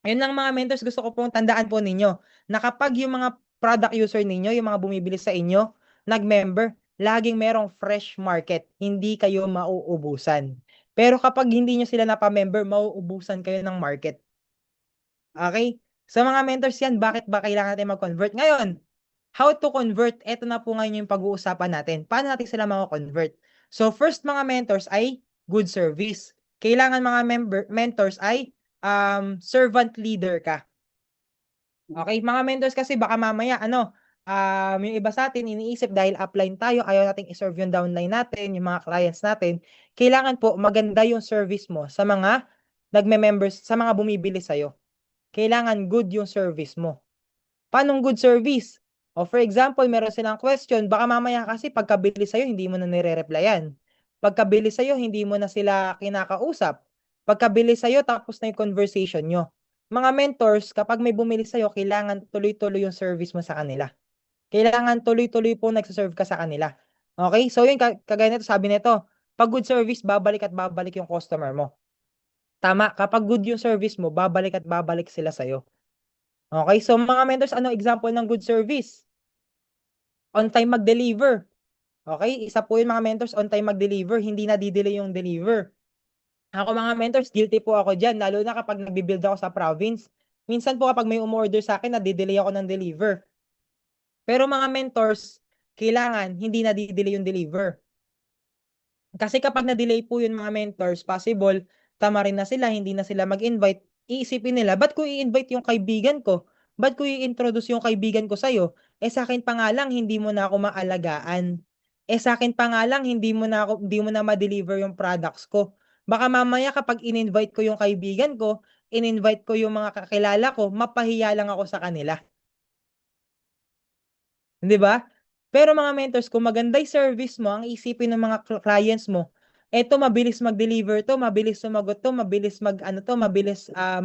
Ayun lang mga mentors, gusto ko pong tandaan po ninyo na kapag yung mga product user ninyo, yung mga bumibili sa inyo, nag-member, laging merong fresh market. Hindi kayo mauubusan. Pero kapag hindi nyo sila napamember, mauubusan kayo ng market. Okay? So mga mentors yan, bakit ba kailangan natin mag-convert? Ngayon, how to convert? Ito na po ngayon yung pag-uusapan natin. Paano natin sila mga-convert? So first mga mentors ay good service. Kailangan mga mentors ay servant leader ka. Okay, mga mentors kasi baka mamaya yung iba sa atin iniisip dahil upline tayo, ayaw nating i-serve yung downline natin, yung mga clients natin. Kailangan po maganda yung service mo sa mga nagme-members, sa mga bumibili sa'yo. Kailangan good yung service mo. Paanong good service? O for example, meron silang question, baka mamaya kasi pagkabili sa'yo, hindi mo na nire-replyan. Pagkabili sa'yo, hindi mo na sila kinakausap. Pagkabili sa'yo, tapos na yung conversation nyo. Mga mentors, kapag may bumili sa'yo, kailangan tuloy-tuloy yung service mo sa kanila. Kailangan tuloy-tuloy po nagsaserve ka sa kanila. Okay? So yun, kagaya nito, sabi nito, pag good service, babalik at babalik yung customer mo. Tama, kapag good yung service mo, babalik at babalik sila sa'yo. Okay, so mga mentors, ano example ng good service? On time mag-deliver. Okay, isa po yung mga mentors, on time mag-deliver, hindi na di-delay yung deliver. Ako mga mentors, guilty po ako dyan, lalo na kapag nagbibuild ako sa province. Minsan po kapag may umorder sa akin, na-delay ako ng deliver. Pero mga mentors, kailangan hindi na di-delay yung deliver. Kasi kapag na-delay po yun mga mentors, possible, tama rin na sila, hindi na sila mag-invite, iisipin nila, ba't ko i-invite yung kaibigan ko? Ba't ko i-introduce yung kaibigan ko sa'yo? Sa akin pa nga lang, hindi mo na ako maalagaan. Sa akin pa nga lang, hindi mo na ma-deliver yung products ko. Baka mamaya kapag in-invite ko yung kaibigan ko, in-invite ko yung mga kakilala ko, mapahiya lang ako sa kanila. 'Di ba? Pero mga mentors, kung maganda yung service mo, ang isipin ng mga clients mo, eto mabilis mag-deliver to, mabilis sumagot to, mabilis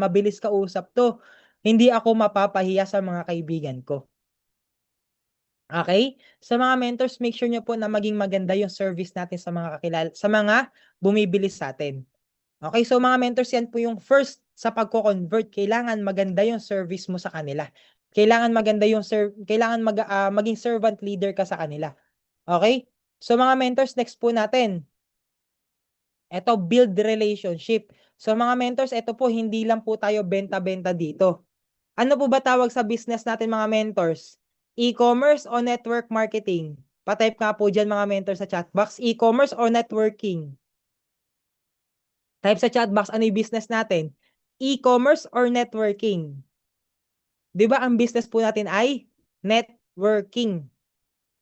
mabilis kausap to. Hindi ako mapapahiya sa mga kaibigan ko. Okay? Sa mga mentors, make sure nyo po na maging maganda yung service natin sa mga kakilala, sa mga bumibili sa atin. Okay, so mga mentors, yan po yung first sa pagko-convert. Kailangan maganda yung service mo sa kanila. Kailangan maganda yung maging servant leader ka sa kanila. Okay? So mga mentors, next po natin. Ito, build relationship. So mga mentors, ito po, hindi lang po tayo benta-benta dito. Ano po ba tawag sa business natin mga mentors? E-commerce o network marketing? Pa-type nga po dyan mga mentors sa chat box. E-commerce or networking? Type sa chat box, ano yung business natin? E-commerce or networking? Di ba ang business po natin ay networking?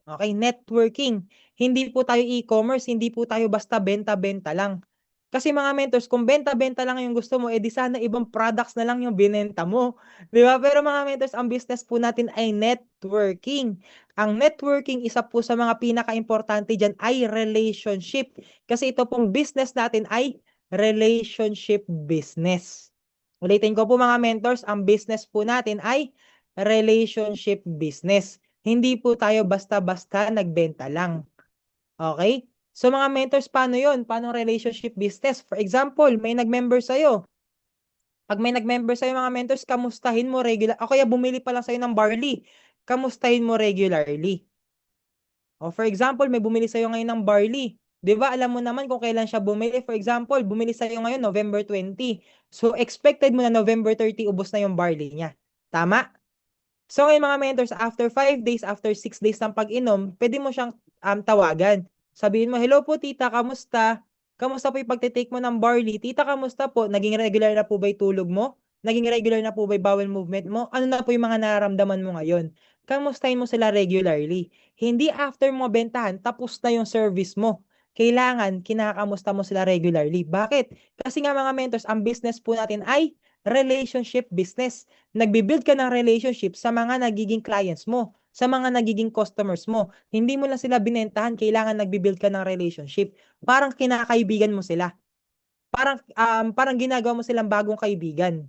Okay, networking. Hindi po tayo e-commerce, hindi po tayo basta benta-benta lang. Kasi mga mentors, kung benta-benta lang yung gusto mo, edi sana ibang products na lang yung binenta mo. Di ba? Pero mga mentors, ang business po natin ay networking. Ang networking, isa po sa mga pinaka-importante dyan ay relationship. Kasi ito pong business natin ay relationship business. Ulitin ko po mga mentors, ang business po natin ay relationship business. Hindi po tayo basta-basta nagbenta lang. Okay? So mga mentors, paano yon? Paano relationship business? For example, may nag-member sa'yo. Pag may nag-member sa'yo mga mentors, kamustahin mo regular. O kaya bumili pa lang sa'yo ng barley. Kamustahin mo regularly. O for example, may bumili sa'yo ngayon ng barley. 'Di ba? Alam mo naman kung kailan siya bumili. For example, bumili sa'yo ngayon November 20. So expected mo na November 30 ubos na yung barley niya. Tama? So ngayon mga mentors, after 5 days, after 6 days ng pag-inom, pwede mo siyang tawagan. Sabihin mo, hello po tita, kamusta? Kamusta po yung pagtitake mo ng barley? Tita, kamusta po? Naging regular na po ba yung tulog mo? Naging regular na po ba yung bowel movement mo? Ano na po yung mga nararamdaman mo ngayon? Kamustahin mo sila regularly. Hindi after mo bentahan, tapos na yung service mo. Kailangan, kinakamusta mo sila regularly. Bakit? Kasi nga mga mentors, ang business po natin ay relationship business. Nagbi-build ka ng relationship sa mga nagiging clients mo, sa mga nagiging customers mo. Hindi mo lang sila binentahan, kailangan nagbi-build ka ng relationship. Parang kinakaibigan mo sila. Parang ginagawa mo silang bagong kaibigan.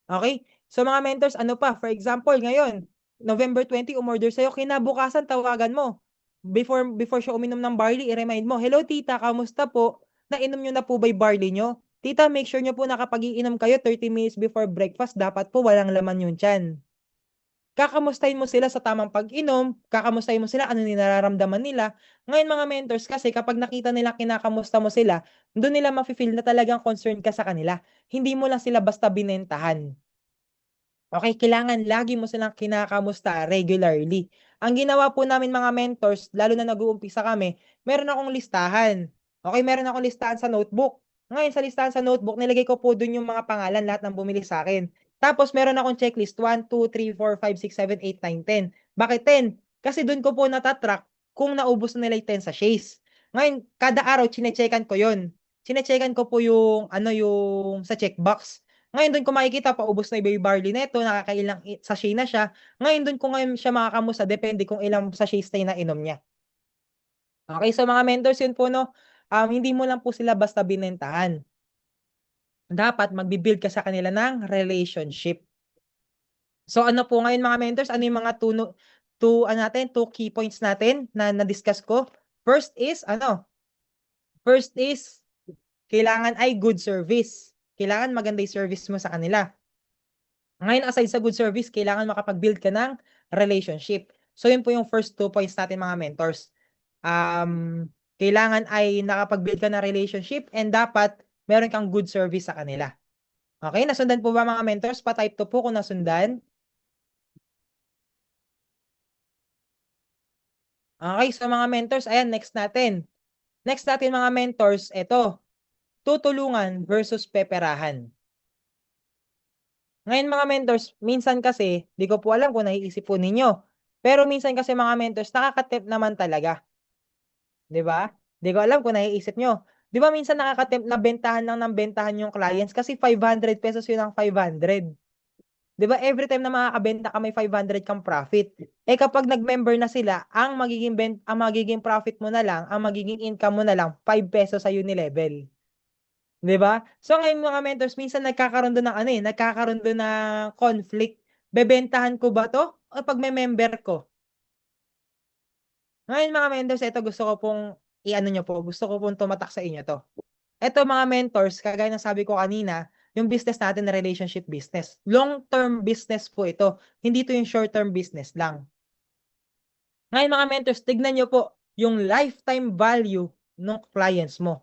Okay? So mga mentors, ano pa? For example, ngayon, November 20, umorder sa'yo, kinabukasan, tawagan mo. Before siya uminom ng barley, i-remind mo, hello tita, kamusta po? Nainom nyo na po ba yung barley nyo? Tita, make sure nyo po na kapag iinom kayo 30 minutes before breakfast, dapat po walang laman yung tiyan. Kakamustahin mo sila sa tamang pag-inom, kakamustahin mo sila ano nararamdaman nila. Ngayon mga mentors, kasi kapag nakita nila kinakamusta mo sila, doon nila mafe-feel na talagang concerned ka sa kanila. Hindi mo lang sila basta binentahan. Okay, kailangan lagi mo silang kinakamusta regularly. Ang ginawa po namin mga mentors, lalo na nag-uumpisa kami, meron akong listahan. Okay, meron akong listahan sa notebook. Ngayon, sa listahan sa notebook, nilagay ko po dun yung mga pangalan, lahat ng bumili sa akin. Tapos, meron akong checklist, 1, 2, 3, 4, 5, 6, 7, 8, 9, 10. Bakit 10? Kasi dun ko po natatrack kung naubos na nila yung 10 sachets. Ngayon, kada araw, chine-checkan ko yun. Chine-checkan ko po yung, yung sa checkbox. Ngayon doon ko makikita paubos na yung barley neto, nakakailang sachet na siya. Ngayon doon ko ngayon siya makakamusta, depende kung ilang sachets na inom niya. Okay, so mga mentors yun po no, hindi mo lang po sila basta binentahan. Dapat magbi-build ka sa kanila ng relationship. So ano po ngayon mga mentors, ano yung mga two key points natin na na-discuss ko? First is kailangan ay good service. Kailangan maganda yung service mo sa kanila. Ngayon, aside sa good service, kailangan makapag-build ka ng relationship. So, yun po yung first 2 points natin mga mentors. Kailangan ay nakapag-build ka ng relationship and dapat meron kang good service sa kanila. Okay, nasundan po ba mga mentors? Pa-type 2 po kung nasundan. Okay, so mga mentors, ayan, next natin. Next natin mga mentors, ito, tutulungan versus peperahan. Ngayon mga mentors, minsan kasi, di ko po alam kung naiisip po ninyo. Pero minsan kasi mga mentors, nakaka-tempt naman talaga. Di ba? Di ko alam kung naiisip nyo. Di ba minsan nakaka-tempt na bentahan lang ng bentahan yung clients kasi 500 pesos yun ang 500. Di ba? Every time na makakabenta ka may 500 kang profit. Eh kapag nag-member na sila, ang magiging profit mo na lang, ang magiging income mo na lang 5 pesos sa Unilevel. 'Di ba? So ngayon mga mentors, minsan nagkakaroon doon ng nagkakaroon doon ng conflict. Bebentahan ko ba 'to o pag may member ko? Ngayon mga mentors, ito gusto ko pong i-ano nyo po, gusto ko pong tumatak sa inyo 'to. Ito mga mentors, kagaya ng sabi ko kanina, yung business natin na relationship business. Long-term business po ito. Hindi ito yung short-term business lang. Ngayon mga mentors, tignan nyo po yung lifetime value ng clients mo.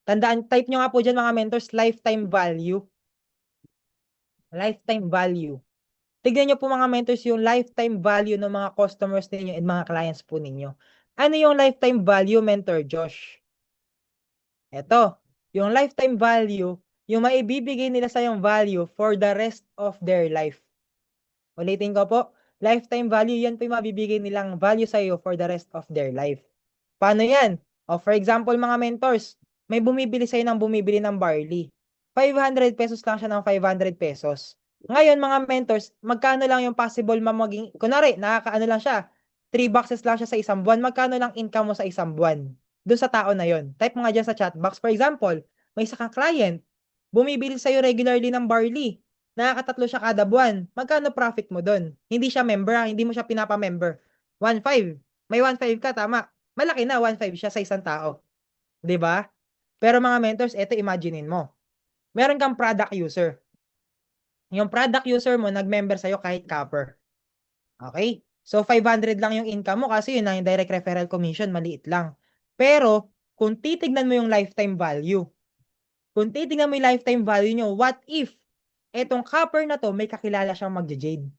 Tandaan, type nyo nga po dyan mga mentors, lifetime value. Lifetime value. Tignan nyo po mga mentors yung lifetime value ng mga customers ninyo and mga clients po ninyo. Ano yung lifetime value, Mentor Josh? Ito, yung lifetime value, yung maibibigay nila sa yung value for the rest of their life. Ulitin ko po, Lifetime value, yan po yung mabibigay nilang value sa'yo for the rest of their life. Paano yan? O for example, mga mentors, may bumibili sa'yo ng bumibili ng barley. 500 pesos lang siya ng 500 pesos. Ngayon, mga mentors, magkano lang yung possible maging, kunwari, nakakaano lang siya, 3 boxes lang siya sa isang buwan, magkano lang income mo sa isang buwan? Doon sa tao na yon. Type mo nga dyan sa chat box. For example, may isa kang client, bumibili sa'yo regularly ng barley. Nakakatatlo siya kada buwan. Magkano profit mo doon? Hindi siya member, hindi mo siya pinapa-member. 1.5. May 1.5 ka, tama. Malaki na, 1.5 siya sa isang tao. 'Di ba? Pero mga mentors, eto imaginein mo. Meron kang product user. Yung product user mo, nag-member sa'yo kahit copper. Okay? So, 500 lang yung income mo kasi yun na yung direct referral commission, maliit lang. Pero, kung titignan mo yung lifetime value, nyo, what if etong copper na to, may kakilala siyang magja-jade?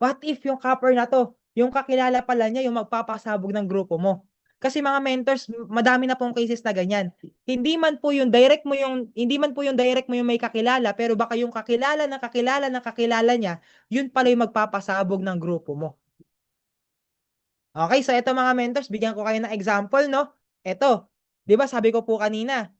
What if yung copper na to, yung kakilala pala niya, yung magpapasabog ng grupo mo? Kasi mga mentors, madami na pong cases na ganyan. Hindi man po yung direct mo yung may kakilala, pero baka yung kakilala na kakilala na kakilala niya, yun pala yung magpapasabog ng grupo mo. Okay, so ito mga mentors, bigyan ko kayo ng example, no? Ito, 'di ba sabi ko po kanina,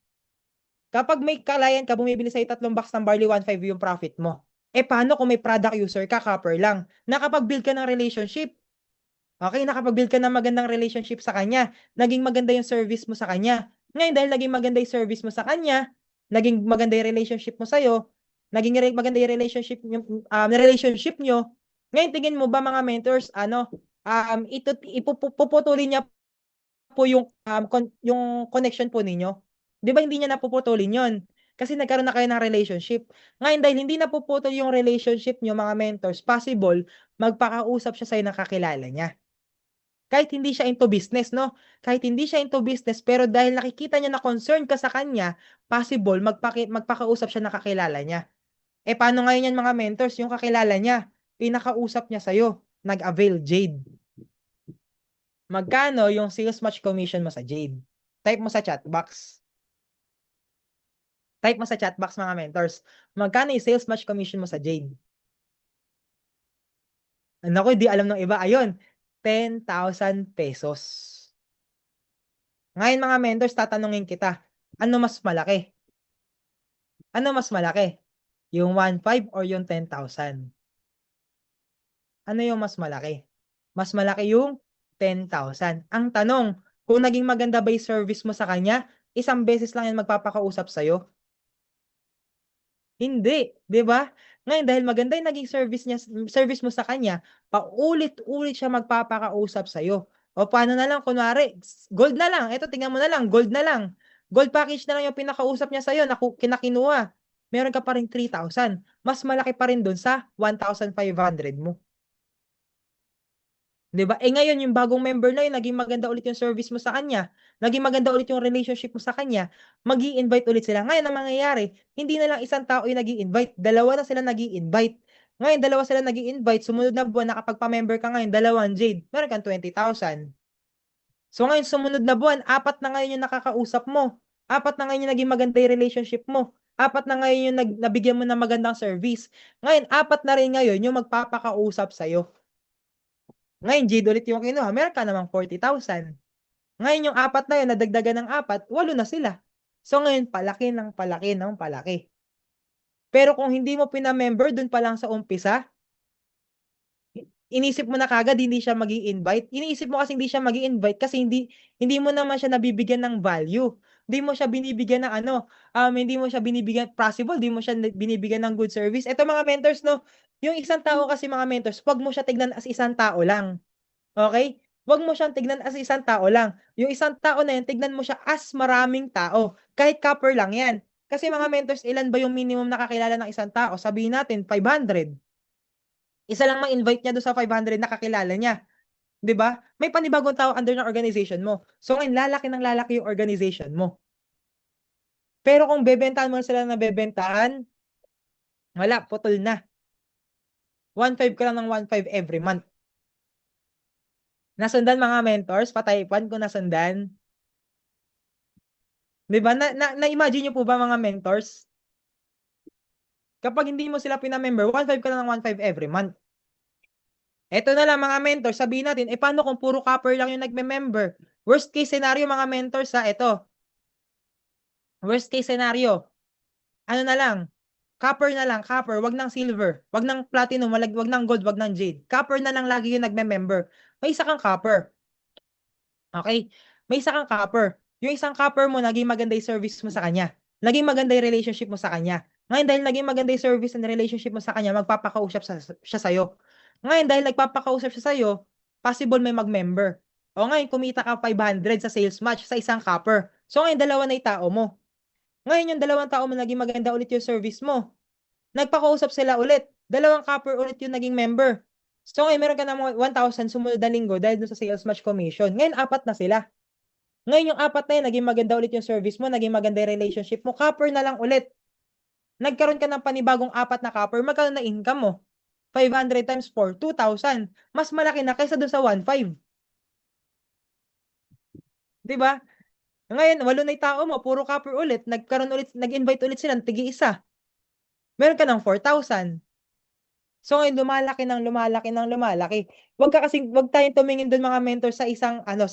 kapag may client ka, bumibili sa'yo 3 box ng barley, 1.5 yung profit mo. Paano kung may product user ka, copper lang? Nakapag-build ka ng relationship. Okay, nakapag-build ka ng magandang relationship sa kanya. Naging maganda yung service mo sa kanya. Ngayon, dahil naging maganda yung service mo sa kanya, naging maganda yung relationship mo sa'yo, maganda yung relationship nyo, ngayon, tingin mo ba mga mentors, ipuputulin niya po yung connection po ninyo? Di ba hindi niya napuputulin yon? Kasi nagkaroon na kayo ng relationship. Ngayon, dahil hindi napuputol yung relationship nyo, mga mentors, possible, magpakausap siya sa'yo ng kakilala niya. Kahit hindi siya into business, no? Kahit hindi siya into business, pero dahil nakikita niya na concern ka sa kanya, possible, magpakausap siya ng kakilala niya. Paano ngayon yan, mga mentors? Yung kakilala niya, pinakausap niya sa'yo, nag-avail Jade. Magkano yung sales match commission mo sa Jade? Type mo sa chat box. Type mo sa chat box, mga mentors. Magkano yung sales match commission mo sa Jade? Naku, di alam ng iba. Ayun, 10,000 pesos. Ngayon, mga mentors, tatanungin kita, ano mas malaki? Ano mas malaki? Yung 1.5 or yung 10,000? Ano yung mas malaki? Mas malaki yung 10,000. Ang tanong, kung naging maganda ba yung service mo sa kanya, isang beses lang yan magpapakausap sa'yo? Hindi, 'di ba? Ngayon dahil maganda yung naging service mo sa kanya, paulit-ulit siya magpapakausap sa iyo. O paano na lang kunwari, gold na lang. Ito tingnan mo na lang, gold na lang. Gold package na lang yung pinakausap niya sa iyo na kinakinuha. Meron ka pa ring 3,000. Mas malaki pa rin doon sa 1,500 mo. 'Di ba? Ngayon yung bagong member na yun, naging maganda ulit yung service mo sa kanya. Naging maganda ulit yung relationship mo sa kanya. Magi-invite ulit sila. Ngayon ang mangyayari, hindi na lang isang tao yung nagi-invite, dalawa na sila nagi-invite. Ngayon dalawa sila nagi-invite, sumunod na buwan nakapagpa-member ka ngayon, dalawang Jade, meron kang 20,000. So ngayon sumunod na buwan, apat na ngayon yung nakakausap mo. Apat na ngayon yung naging maganda yung relationship mo. Apat na ngayon yung nabigyan mo ng magandang service. Ngayon, apat na rin ngayon yung magpapakausap sa'yo. Ngayon, Jade ulit yung kinuha, meron ka namang 40,000. Ngayon, yung apat na yun, nadagdagan ng apat, 8 na sila. So ngayon, palaki ng palaki ng palaki. Pero kung hindi mo pinamember dun pa lang sa umpisa, inisip mo na kagad hindi siya magi-invite. Iniisip mo kasi hindi siya magi-invite kasi hindi mo naman siya nabibigyan ng value. Hindi mo siya binibigyan ng hindi mo siya binibigyan possible, hindi mo siya binibigyan ng good service. Ito mga mentors, no, yung isang tao kasi, mga mentors, wag mo siya tignan as isang tao lang. Okay? Wag mo siyang tignan as isang tao lang. Yung isang tao na yan, tignan mo siya as maraming tao. Kahit copper lang yan. Kasi mga mentors, ilan ba yung minimum nakakilala ng isang tao? Sabihin natin, 500. Isa lang ma-invite niya doon sa 500 na kakilala niya. 'Di ba? May panibagong tao under ng organization mo. So ngayon, lalaki ng lalaki yung organization mo. Pero kung bebentahan mo sila na bebentahan, wala, putol na. 1.5 ka lang ng 1.5 every month. Nasundan, mga mentors, pataypan kung nasundan. 'Di ba? Na-imagine niyo po ba, mga mentors? Kapag hindi mo sila pinamember, 1.5 ka lang ng 1.5 every month. Eto na lang mga mentor, sabihin natin, paano kung puro copper lang yung nagme-member? Worst case scenario mga mentors eto. Worst case scenario, ano na lang, copper na lang, copper, wag ng silver, wag ng platinum, wag ng gold, wag ng jade. Copper na lang lagi yung nagme-member. May isa kang copper. Okay? May isa kang copper. Yung isang copper mo, naging maganda yung service mo sa kanya. Naging maganda yung relationship mo sa kanya. Ngayon, dahil naging maganda yung service and relationship mo sa kanya, magpapakausap siya sa'yo. Ngayon, dahil nagpapakausap siya sa'yo, possible may mag-member. O ngayon, kumita ka 500 sa sales match sa isang copper. So ngayon, dalawa na yung tao mo. Ngayon, yung dalawang tao mo, naging maganda ulit yung service mo. Nagpakausap sila ulit. Dalawang copper ulit yung naging member. So ngayon, meron ka na mga 1,000 sumunod na linggo dahil dun sa sales match commission. Ngayon, apat na sila. Ngayon, yung apat na yun, naging maganda ulit yung service mo, naging maganda yung relationship mo, copper na lang ulit. Nagkaroon ka ng panibagong apat na copper, magkano na income mo? 500 times 4, 2,000. Mas malaki na kaysa dun sa 1,500. Di ba? Ngayon, walo na yung tao mo, puro copper ulit, nag-invite ulit sila ng tigi-isa. Meron ka ng 4,000. So ngayon lumalaki ng lumalaki ng lumalaki. Wag tayong tumingin doon mga mentors sa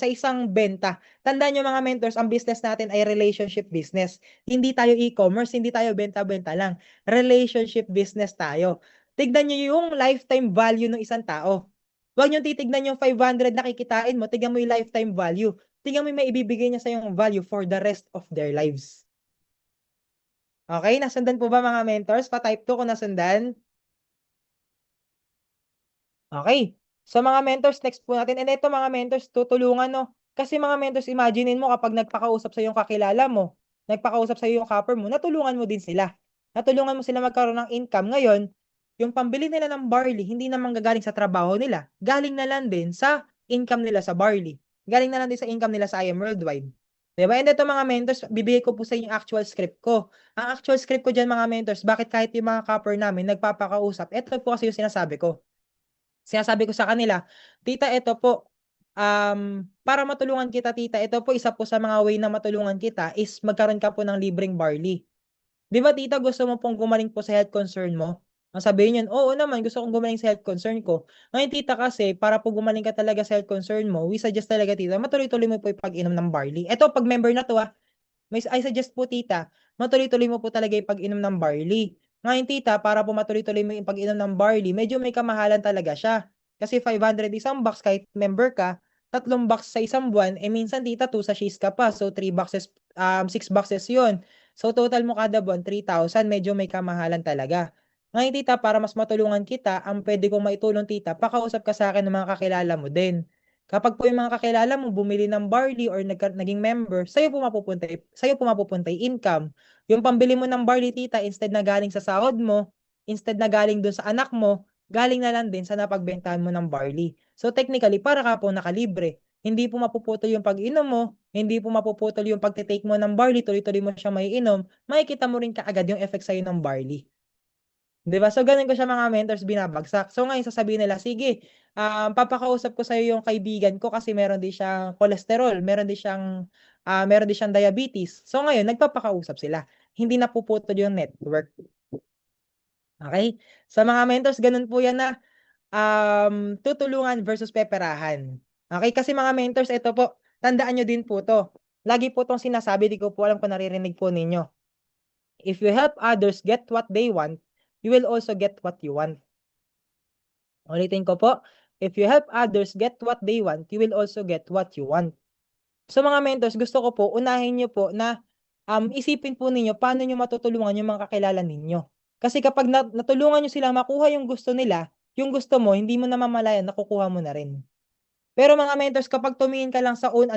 isang benta. Tandaan niyo mga mentors, ang business natin ay relationship business. Hindi tayo e-commerce, hindi tayo benta-benta lang. Relationship business tayo. Tignan niyo yung lifetime value ng isang tao. Huwag niyo titignan yung 500 na kikitain mo, tignan mo yung lifetime value. Tignan mo yung maibibigay niya sa yung value for the rest of their lives. Okay, nasundan po ba mga mentors? Pa-type 2 kung nasundan. Okay. So mga mentors, next po natin. And ito mga mentors, tutulungan no. Kasi mga mentors, imaginein mo kapag nagpakausap sa yung kakilala mo, nagpakausap sa yung copper mo, natulungan mo din sila. Natulungan mo sila magkaroon ng income. Ngayon, yung pambili nila ng barley, hindi naman gagaling sa trabaho nila. Galing na lang din sa income nila sa barley. Galing na lang din sa income nila sa IM Worldwide. Diba? And ito mga mentors, bibigay ko po sa inyo yung actual script ko. Ang actual script ko dyan mga mentors, bakit kahit yung mga copper namin nagpapakausap, ito po kasi yung sinasabi ko. Sinasabi ko sa kanila, tita, ito po, para matulungan kita, tita, ito po, isa po sa mga way na matulungan kita is magkaroon ka po ng libreng barley. Di ba, tita, gusto mo pong gumaling po sa health concern mo? Ang sabihin niyan, oo naman, gusto kong gumaling sa health concern ko. Ngayon, tita, kasi, para po gumaling ka talaga sa health concern mo, we suggest talaga, tita, matuloy-tuloy mo po yung pag-inom ng barley. Ito, pag member na to, I suggest po tita, matuloy-tuloy mo po talaga yung pag-inom ng barley. Ngayon tita, para po matuloy-tuloy mo yung pag-inom ng barley, medyo may kamahalan talaga siya. Kasi 500 isang box kahit member ka, 3 box sa isang buwan, minsan tita 2 sachets ka pa. So 3 boxes, 6 boxes yun. So total mo kada buwan, 3,000, medyo may kamahalan talaga. Ngayon tita, para mas matulungan kita, ang pwede kong maitulong tita, pakausap ka sa akin ng mga kakilala mo din. Kapag po yung mga kakilala mo bumili ng barley or naging member, sa'yo po mapupunta yung income. Yung pambili mo ng barley, tita, instead na galing sa sahod mo, instead na galing dun sa anak mo, galing na lang din sa napagbentahan mo ng barley. So technically, para ka po nakalibre. Hindi po mapuputol yung pag-inom mo, hindi po mapuputol yung pagtitake mo ng barley, tuloy-tuloy mo siya maiinom, makikita mo rin kaagad yung effect sa'yo ng barley. Diba? So, ganun ko siya mga mentors binabagsak. So, ngayon sasabihin nila, sige, papakausap ko sa'yo yung kaibigan ko kasi meron din siyang cholesterol, meron din siyang diabetes. So, ngayon, nagpapakausap sila. Hindi napuputol yung network. Okay? Sa mga mentors, ganun po yan na tutulungan versus peperahan. Okay? Kasi mga mentors, ito po, tandaan nyo din po to. Lagi po itong sinasabi, di ko po alam kung naririnig po ninyo. If you help others get what they want, you will also get what you want. Ulitin ko po, if you help others get what they want, you will also get what you want. So mga mentors, gusto ko po, unahin nyo po na isipin po ninyo paano nyo matutulungan yung mga kakilala ninyo. Kasi kapag natulungan nyo sila makuha yung gusto nila, yung gusto mo, hindi mo namamalayan, nakukuha mo na rin. Pero mga mentors, kapag tumingin ka lang sa own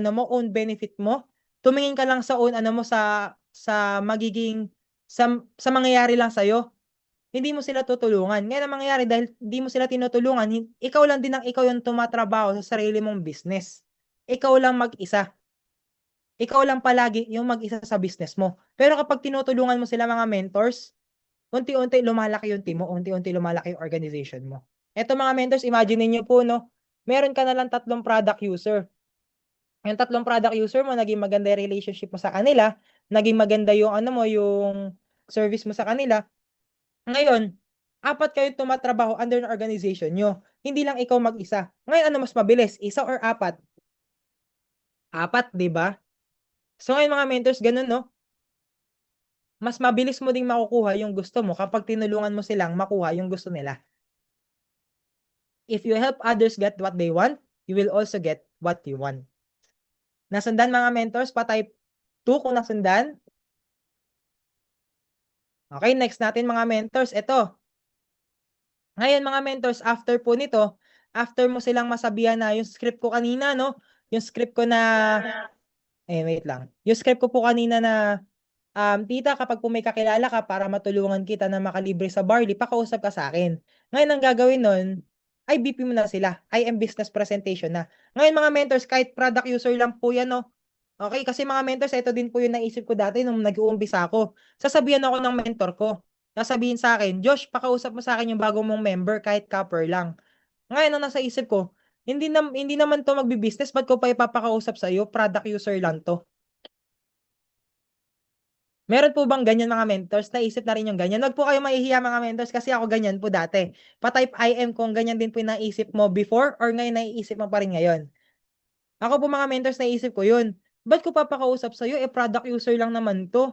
benefit mo, tumingin ka lang sa sa mangyayari lang sa'yo, hindi mo sila tutulungan. Ngayon ang mangyayari dahil hindi mo sila tinutulungan, ikaw lang din ang ikaw yung tumatrabaho sa sarili mong business. Ikaw lang mag-isa. Ikaw lang palagi yung mag-isa sa business mo. Pero kapag tinutulungan mo sila mga mentors, unti-unti lumalaki yung team mo, unti-unti lumalaki yung organization mo. Eto mga mentors, imagine niyo po, no? Meron ka na lang 3 product user. Yung 3 product user mo, naging maganda yung relationship mo sa kanila, naging maganda yung yung service mo sa kanila. Ngayon, Apat kayo tumatrabaho under ng organization nyo. Hindi lang ikaw mag-isa. Ngayon, ano mas mabilis? Isa or apat? Apat, di ba? So ngayon mga mentors, ganun, no? Mas mabilis mo ding makukuha yung gusto mo kapag tinulungan mo silang makuha yung gusto nila. If you help others get what they want, you will also get what you want. Nasundan mga mentors, pa-type 2 kung nasundan. Okay, next natin mga mentors, ito. Ngayon mga mentors, after po nito, after mo silang masabihan na yung script ko kanina, no? Yung script ko na, wait lang. Yung script ko po kanina na, tita, kapag po may kakilala ka para matulungan kita na makalibre sa barley, pakausap ka sa akin. Ngayon, ang gagawin nun, IBP mo na sila. IM business presentation na. Ngayon mga mentors, kahit product user lang po yan, no? Okay, kasi mga mentors, ito din po yung naisip ko dati nung nag-uumpisa ako. Sasabihan ako ng mentor ko. Sasabihin sa akin, Josh, pakausap mo sa akin yung bago mong member kahit copper lang. Ngayon, ang nasa isip ko, hindi naman to magbi-business, ba't ko pa ipapakausap sa iyo? Product user lang to. Meron po bang ganyan mga mentors? Naisip na rin yung ganyan. Wag po kayo mahihiya mga mentors kasi ako ganyan po dati. Pa-type IM kung ganyan din po yung naisip mo before or ngayon naiisip mo pa rin ngayon. Ako po mga mentors, naisip ko yun. Ba't ko papakausap sa'yo? Product user lang naman to.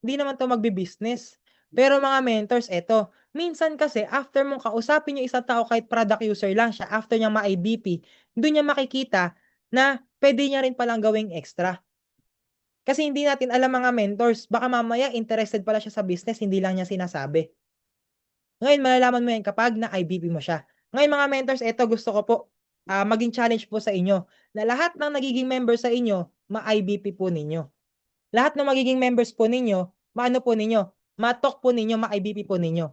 Hindi naman to magbi-business. Pero mga mentors, eto. Minsan kasi, after mong kausapin yung isang tao kahit product user lang siya, after niya ma-IBP, doon niya makikita na pwede niya rin palang gawing extra. Kasi hindi natin alam mga mentors, baka mamaya interested pala siya sa business, hindi lang niya sinasabi. Ngayon, malalaman mo yan kapag na-IBP mo siya. Ngayon mga mentors, eto gusto ko po maging challenge po sa inyo na lahat ng nagiging member sa inyo, ma-IBP po ninyo. Lahat ng magiging members po ninyo, maano po ninyo, matok po ninyo, ma-IBP po ninyo.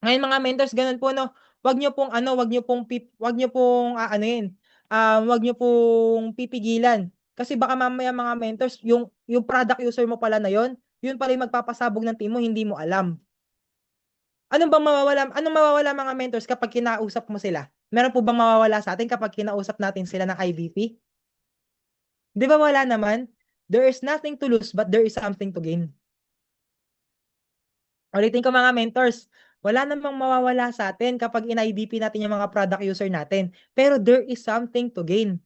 Ngayon mga mentors, ganun po no. Wag niyo pong wag niyo pong pipigilan. Kasi baka mamaya mga mentors, yung product user mo pala na yon, yun pala yung magpapasabog ng team mo, hindi mo alam. Anong mawawala mga mentors kapag kinausap mo sila? Meron po bang mawawala sa atin kapag kinausap natin sila ng IVP? Di ba wala naman? There is nothing to lose but there is something to gain. Ulitin ko mga mentors, wala namang mawawala sa atin kapag in-IDP natin yung mga product user natin. Pero there is something to gain.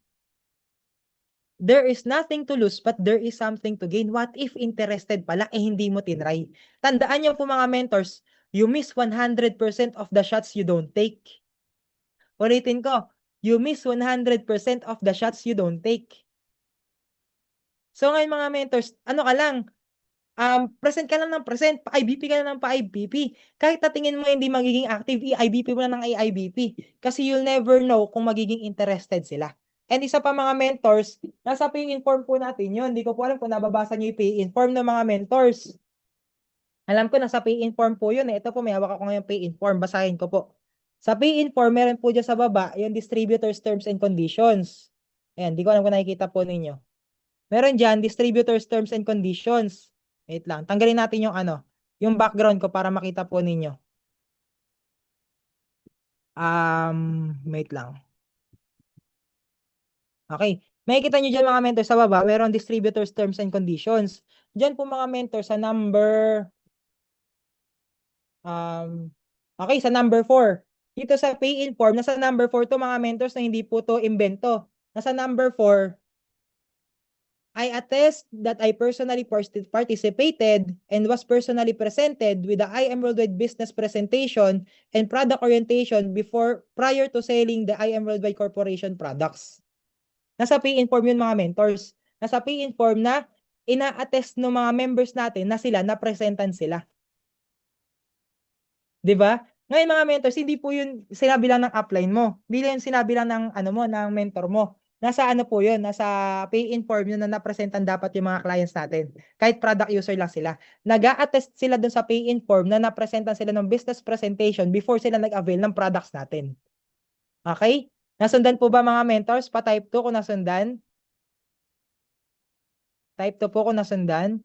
There is nothing to lose but there is something to gain. What if interested pala hindi mo tinry? Tandaan niyo po mga mentors, you miss 100% of the shots you don't take. Ulitin ko, you miss 100% of the shots you don't take. So ngayon mga mentors, ano ka lang, present ka lang ng present, pa-IBP ka lang ng pa-IBP. Kahit tingin mo hindi magiging active, i-IBP mo na ng i-IBP. Kasi you'll never know kung magiging interested sila. And isa pa mga mentors, nasa pay inform po natin yun. Hindi ko po alam kung nababasa nyo yung pay inform ng mga mentors. Alam ko nasa pay inform po yun. Ito po, may hawak ako ngayon pay inform. Basahin ko po. Sa pay inform, meron po dyan sa baba, yung distributor's terms and conditions. Ayan, di ko alam kung nakikita po ninyo. Meron dyan, distributor's terms and conditions. Wait lang. Tanggalin natin yung yung background ko para makita po ninyo. Wait lang. Okay. Makikita nyo dyan mga mentors sa baba, meron distributors terms and conditions. Dyan po mga mentors sa number, okay, sa number 4. Dito sa pay inform, nasa number 4 to mga mentors na hindi po to imbento. Nasa number 4, I attest that I personally participated and was personally presented with the IM Worldwide business presentation and product orientation prior to selling the IM Worldwide Corporation products. Nasa P-Inform yun mga mentors. Nasa P-Inform na ina-attest ng mga members natin na sila, na-presentan sila. 'Di ba? Ngayon mga mentors, hindi po yun sinabi lang ng upline mo. Hindi yun sinabi lang ng ng mentor mo. Nasa po yun, nasa pay inform yun na napresentan dapat yung mga clients natin. Kahit product user lang sila. Nag-a-attest sila dun sa pay inform na napresentan sila ng business presentation before sila nag-avail ng products natin. Okay? Nasundan po ba mga mentors? Pa-type 2 kung nasundan. Type 2 po kung nasundan.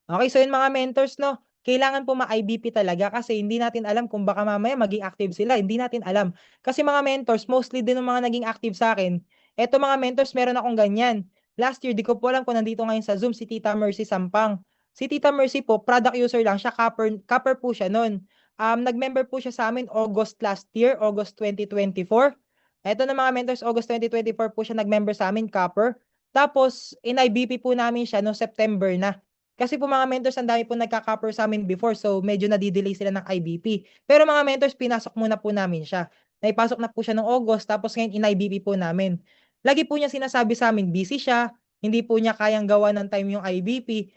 Okay, so yun mga mentors, no? Kailangan po ma-IBP talaga kasi hindi natin alam kung baka mamaya maging active sila. Hindi natin alam. Kasi mga mentors, mostly din ng mga naging active sa akin, eto mga mentors, meron akong ganyan. Last year, di ko po alam kung nandito ngayon sa Zoom si Tita Mercy Sampang. Si Tita Mercy po, product user lang siya, copper po siya noon. Nag-member po siya sa amin August last year, August 2024. Ito na mga mentors, August 2024 po siya nag-member sa amin, copper. Tapos, in-IBP po namin siya no September na. Kasi po mga mentors, ang dami po nagka-copper sa amin before, so medyo nadidelay sila ng IBP. Pero mga mentors, pinasok muna po namin siya. Naipasok na po siya noong August, tapos ngayon in-IBP po namin. Lagi po niya sinasabi sa amin, busy siya, hindi po niya kayang gawa ng time yung IBP.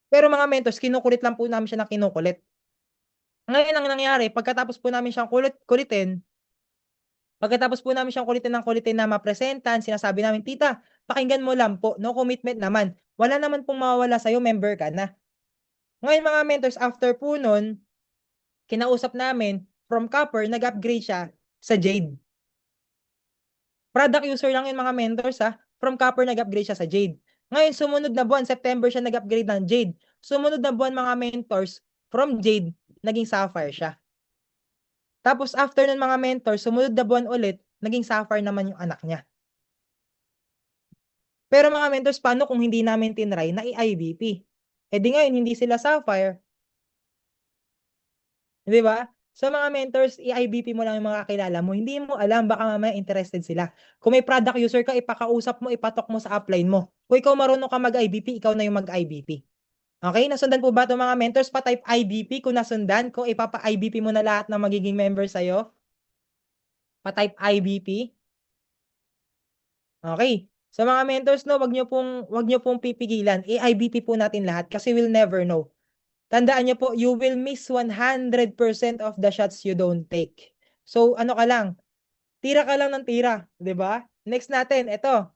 Pero mga mentors, kinukulit lang po namin siya ng kinukulit. Ngayon ang nangyari, pagkatapos po namin siyang kulitin ng kulitin na mapresentan, sinasabi namin, tita, pakinggan mo lang po, no commitment naman. Wala naman pong mawawala sa'yo, member ka na. Ngayon mga mentors, after po nun, kinausap namin, from copper, nag-upgrade siya sa Jade. Product user lang yun mga mentors ha. From copper, nag-upgrade siya sa Jade. Ngayon, sumunod na buwan, September siya nag-upgrade ng Jade. Sumunod na buwan mga mentors, from Jade, naging Sapphire siya. Tapos after ng mga mentors, sumunod na buwan ulit, naging Sapphire naman yung anak niya. Pero mga mentors, paano kung hindi namin tinry na i-IBP? Eh di ngayon, hindi sila Sapphire. Di ba? So mga mentors, i-IBP mo lang yung mga kakilala mo. Hindi mo alam, baka mamaya interested sila. Kung may product user ka, ipakausap mo, ipatok mo sa upline mo. Kung ikaw marunong ka mag-IBP, ikaw na yung mag-IBP. Okay? Nasundan po ba ito mga mentors? Pa-type IBP kung nasundan. Kung ipapa-IBP mo na lahat ng magiging member sa'yo. Pa-type IBP. Okay. Sa mga mentors, no, wag nyo pong pipigilan. I-IBP po natin lahat kasi we'll never know. Tandaan nyo po, you will miss 100% of the shots you don't take. So, ano ka lang, tira ka lang ng tira, 'di ba? Next natin, ito,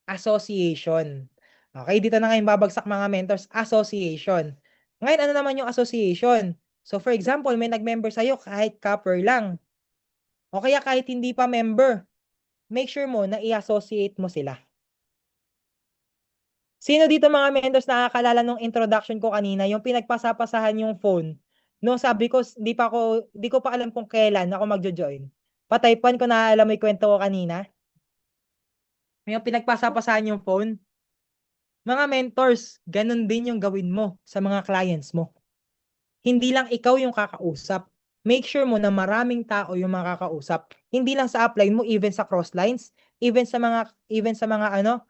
association. Okay, dito na ngayon babagsak mga mentors, association. Ngayon, ano naman yung association? So, for example, may nag-member sa'yo kahit copper lang. O kaya kahit hindi pa member, make sure mo na i-associate mo sila. Sino dito mga mentors nakakalala nung introduction ko kanina, yung pinagpasapasahan yung phone? No, sabi ko, di ko pa alam kung kailan ako magjo-join. Pataypan ko na alam mo yung kwento ko kanina. Yung pinagpasapasahan yung phone. Mga mentors, ganun din yung gawin mo sa mga clients mo. Hindi lang ikaw yung kakausap. Make sure mo na maraming tao yung makakausap. Hindi lang sa upline mo, even sa crosslines, even sa mga ano,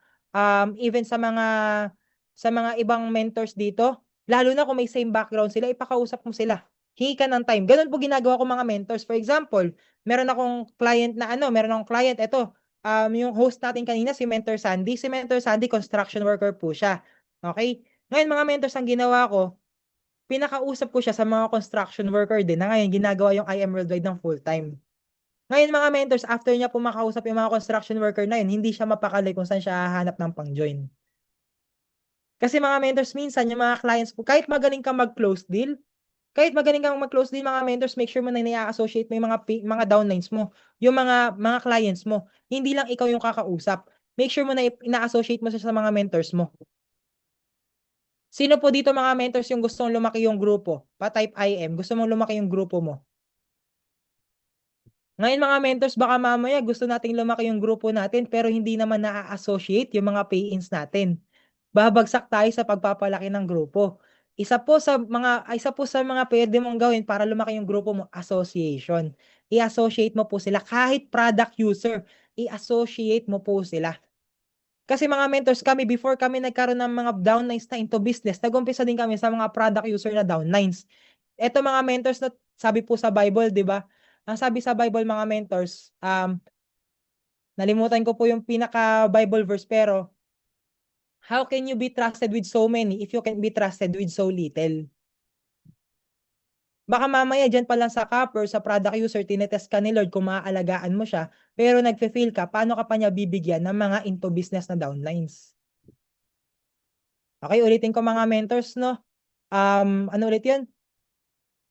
even sa mga ibang mentors dito, lalo na kung may same background sila, ipakausap mo sila. Hingi ka ng time. Ganun po ginagawa ko mga mentors. For example, meron akong client, eto, yung host natin kanina, si Mentor Sandy. Si Mentor Sandy, construction worker po siya. Okay? Ngayon, mga mentors, ang ginawa ko, pinakausap ko siya sa mga construction worker din na ngayon ginagawa yung IM Worldwide ng full-time. Ngayon mga mentors, after niya po makausap yung mga construction worker na yun, hindi siya mapakali kung saan siya hahanap ng pang-join. Kasi mga mentors, minsan yung mga clients po, kahit magaling kang mag-close deal, mga mentors, make sure mo na ina-associate mo yung mga downlines mo, yung mga clients mo. Hindi lang ikaw yung kakausap. Make sure mo na ina-associate mo siya sa mga mentors mo. Sino po dito mga mentors yung gustong lumaki yung grupo? Pa-type IM, gusto mong lumaki yung grupo mo. Ngayon mga mentors, baka mamaya gusto nating lumaki yung grupo natin pero hindi naman na-associate yung mga pay-ins natin. Babagsak tayo sa pagpapalaki ng grupo. Isa po sa mga pwede mong gawin para lumaki yung grupo mo, association. I-associate mo po sila kahit product user, i-associate mo po sila. Kasi mga mentors kami, before kami nagkaroon ng mga downlines na into business, nag-umpisa din kami sa mga product user na downlines. Ito mga mentors na sabi po sa Bible, di ba? Ang sabi sa Bible mga mentors, nalimutan ko po yung pinaka-Bible verse pero, how can you be trusted with so many if you can be trusted with so little? Baka mamaya dyan pa lang sa copper, sa product user, tinetest ka ni Lord kung maaalagaan mo siya, pero nagfe-fail ka, paano ka pa niya bibigyan ng mga into business na downlines? Okay, ulitin ko mga mentors, no? Ano ulit yun?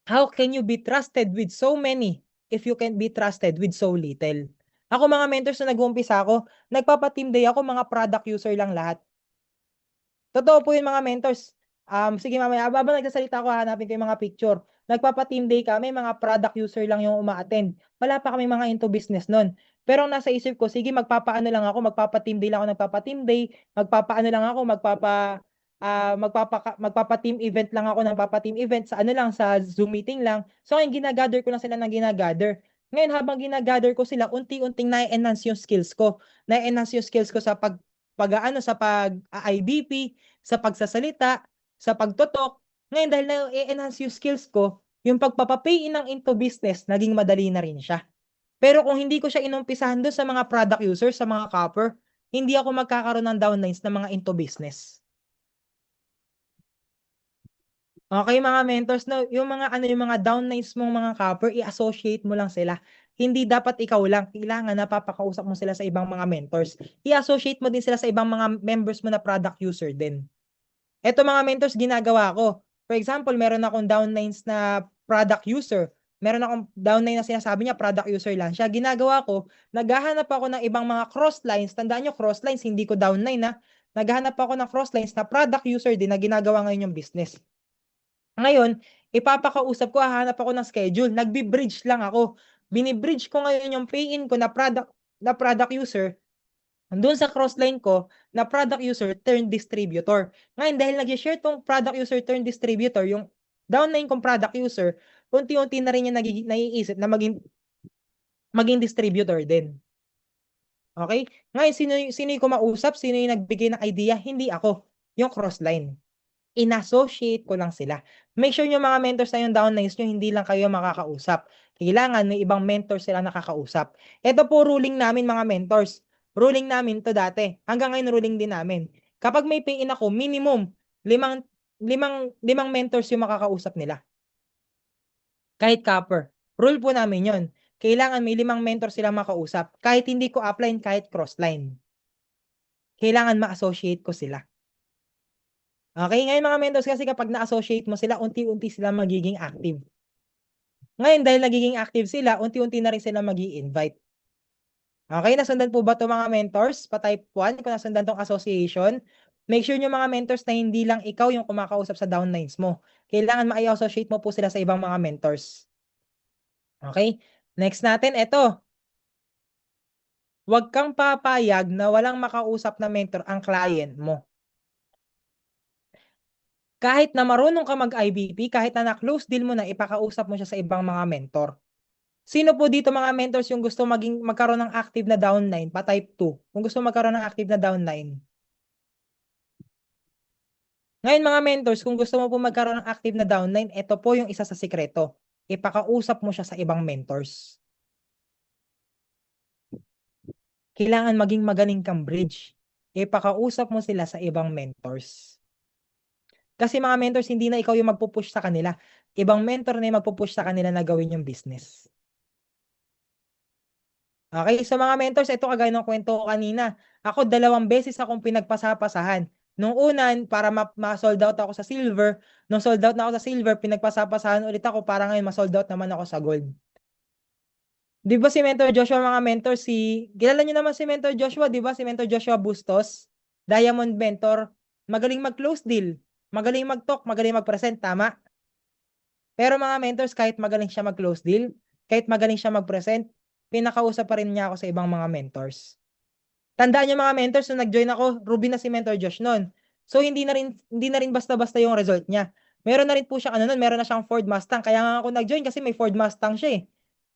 How can you be trusted with so many if you can be trusted with so little? Ako mga mentors na nag-uumpisa ako, nagpapa-team day ako, mga product user lang lahat. Totoo po yun mga mentors. Sige mamaya, habang nagsasalita ako, hanapin ko yung mga picture. Nagpapa-team day kami, mga product user lang yung uma-attend. Wala pa kami mga into business nun. Pero ang nasa isip ko, sige magpapa-team day lang ako, magpapaano lang ako, magpapa-team event lang ako ng papa-team event sa ano lang, sa Zoom meeting lang. So, ngayon ginagather ko lang sila ng ginagather. Ngayon, habang ginagather ko sila, unti-unting na-enhance yung skills ko. Na-enhance yung skills ko sa pag-aano, sa pag-IBP, sa pagsasalita, sa pagtotok. Ngayon, dahil na-enhance yung skills ko, yung pagpapapay in ng into business, naging madali na rin siya. Pero kung hindi ko siya inumpisahan doon sa mga product users, sa mga copper, hindi ako magkakaroon ng downlines na mga into business. Okay, mga mentors, no, yung mga ano, yung mga downlines mong mga copper, i-associate mo lang sila. Hindi dapat ikaw lang, kailangan napapakausap mo sila sa ibang mga mentors. I-associate mo din sila sa ibang mga members mo na product user din. Eto mga mentors, ginagawa ko. For example, meron akong downlines na product user. Meron akong downline na sinasabi niya product user lang siya. Ginagawa ko, naghahanap ako ng ibang mga crosslines. Tandaan nyo, crosslines, hindi ko downline na. Naghahanap ako ng crosslines na product user din na ginagawa ngayon yung business. Ngayon, ipapakausap ko, hahanap ako ng schedule. Nagbi-bridge lang ako. Binibridge ko ngayon yung pay-in ko na product user doon sa crossline ko na product user turn distributor. Ngayon, dahil nag-share tong product user turn distributor, yung downline kong product user, unti-unti na rin niya naiisip na maging distributor din. Okay? Ngayon, sino yung kumausap? Sino yung nagbigay ng idea? Hindi ako. Yung crossline. In-associate ko lang sila. Make sure yung mga mentors na yung downlines nyo, hindi lang kayo makakausap. Kailangan may ibang mentors sila nakakausap. Ito po ruling namin mga mentors. Ruling namin to dati. Hanggang ngayon ruling din namin. Kapag may pay-in ako, minimum, limang mentors yung makakausap nila. Kahit copper. Rule po namin yon. Kailangan may 5 mentors silang makausap. Kahit hindi ko upline, kahit crossline. Kailangan ma-associate ko sila. Okay, ngayon mga mentors kasi kapag na-associate mo sila, unti-unti sila magiging active. Ngayon dahil nagiging active sila, unti-unti na rin sila magi-invite. Okay, nasundan po ba ito mga mentors? Pa-type 1, kung nasundan tong association, make sure nyo mga mentors na hindi lang ikaw yung kumakausap sa downlines mo. Kailangan ma-associate mo po sila sa ibang mga mentors. Okay, next natin, ito. Huwag kang papayag na walang makausap na mentor ang client mo. Kahit na marunong ka mag-IBP, kahit na na-close deal mo na, ipakausap mo siya sa ibang mga mentor. Sino po dito mga mentors yung gusto magkaroon ng active na downline, pa type 2? Kung gusto magkaroon ng active na downline. Ngayon mga mentors, kung gusto mo po magkaroon ng active na downline, ito po yung isa sa sikreto. Ipakausap mo siya sa ibang mentors. Kailangan maging magaling kang bridge. Ipakausap mo sila sa ibang mentors. Kasi mga mentors, hindi na ikaw yung magpupush sa kanila. Ibang mentor na yung magpupush sa kanila na gawin yung business. Okay, sa mga mentors, ito kagaya ng kwento ko kanina. Ako 2 beses akong pinagpasapasahan. Nung unan, para ma-sold out ako sa silver. Nung sold out na ako sa silver, pinagpasapasahan ulit ako para ngayon ma-sold out naman ako sa gold. Di ba si Mentor Joshua, mga mentor, kilala niyo naman si Mentor Joshua, di ba? Si Mentor Joshua Bustos, Diamond Mentor, magaling mag-close deal, magaling mag-talk, magaling mag-present, tama? Pero mga mentors, kahit magaling siya mag-close deal, kahit magaling siya mag-present, pinakausap pa rin niya ako sa ibang mga mentors. Tandaan niyo mga mentors, nung nag-join ako, Ruby na si Mentor Josh noon. So hindi na rin basta-basta yung result niya. Meron na rin po siya meron na siyang Ford Mustang. Kaya nga ako nag-join kasi may Ford Mustang siya eh.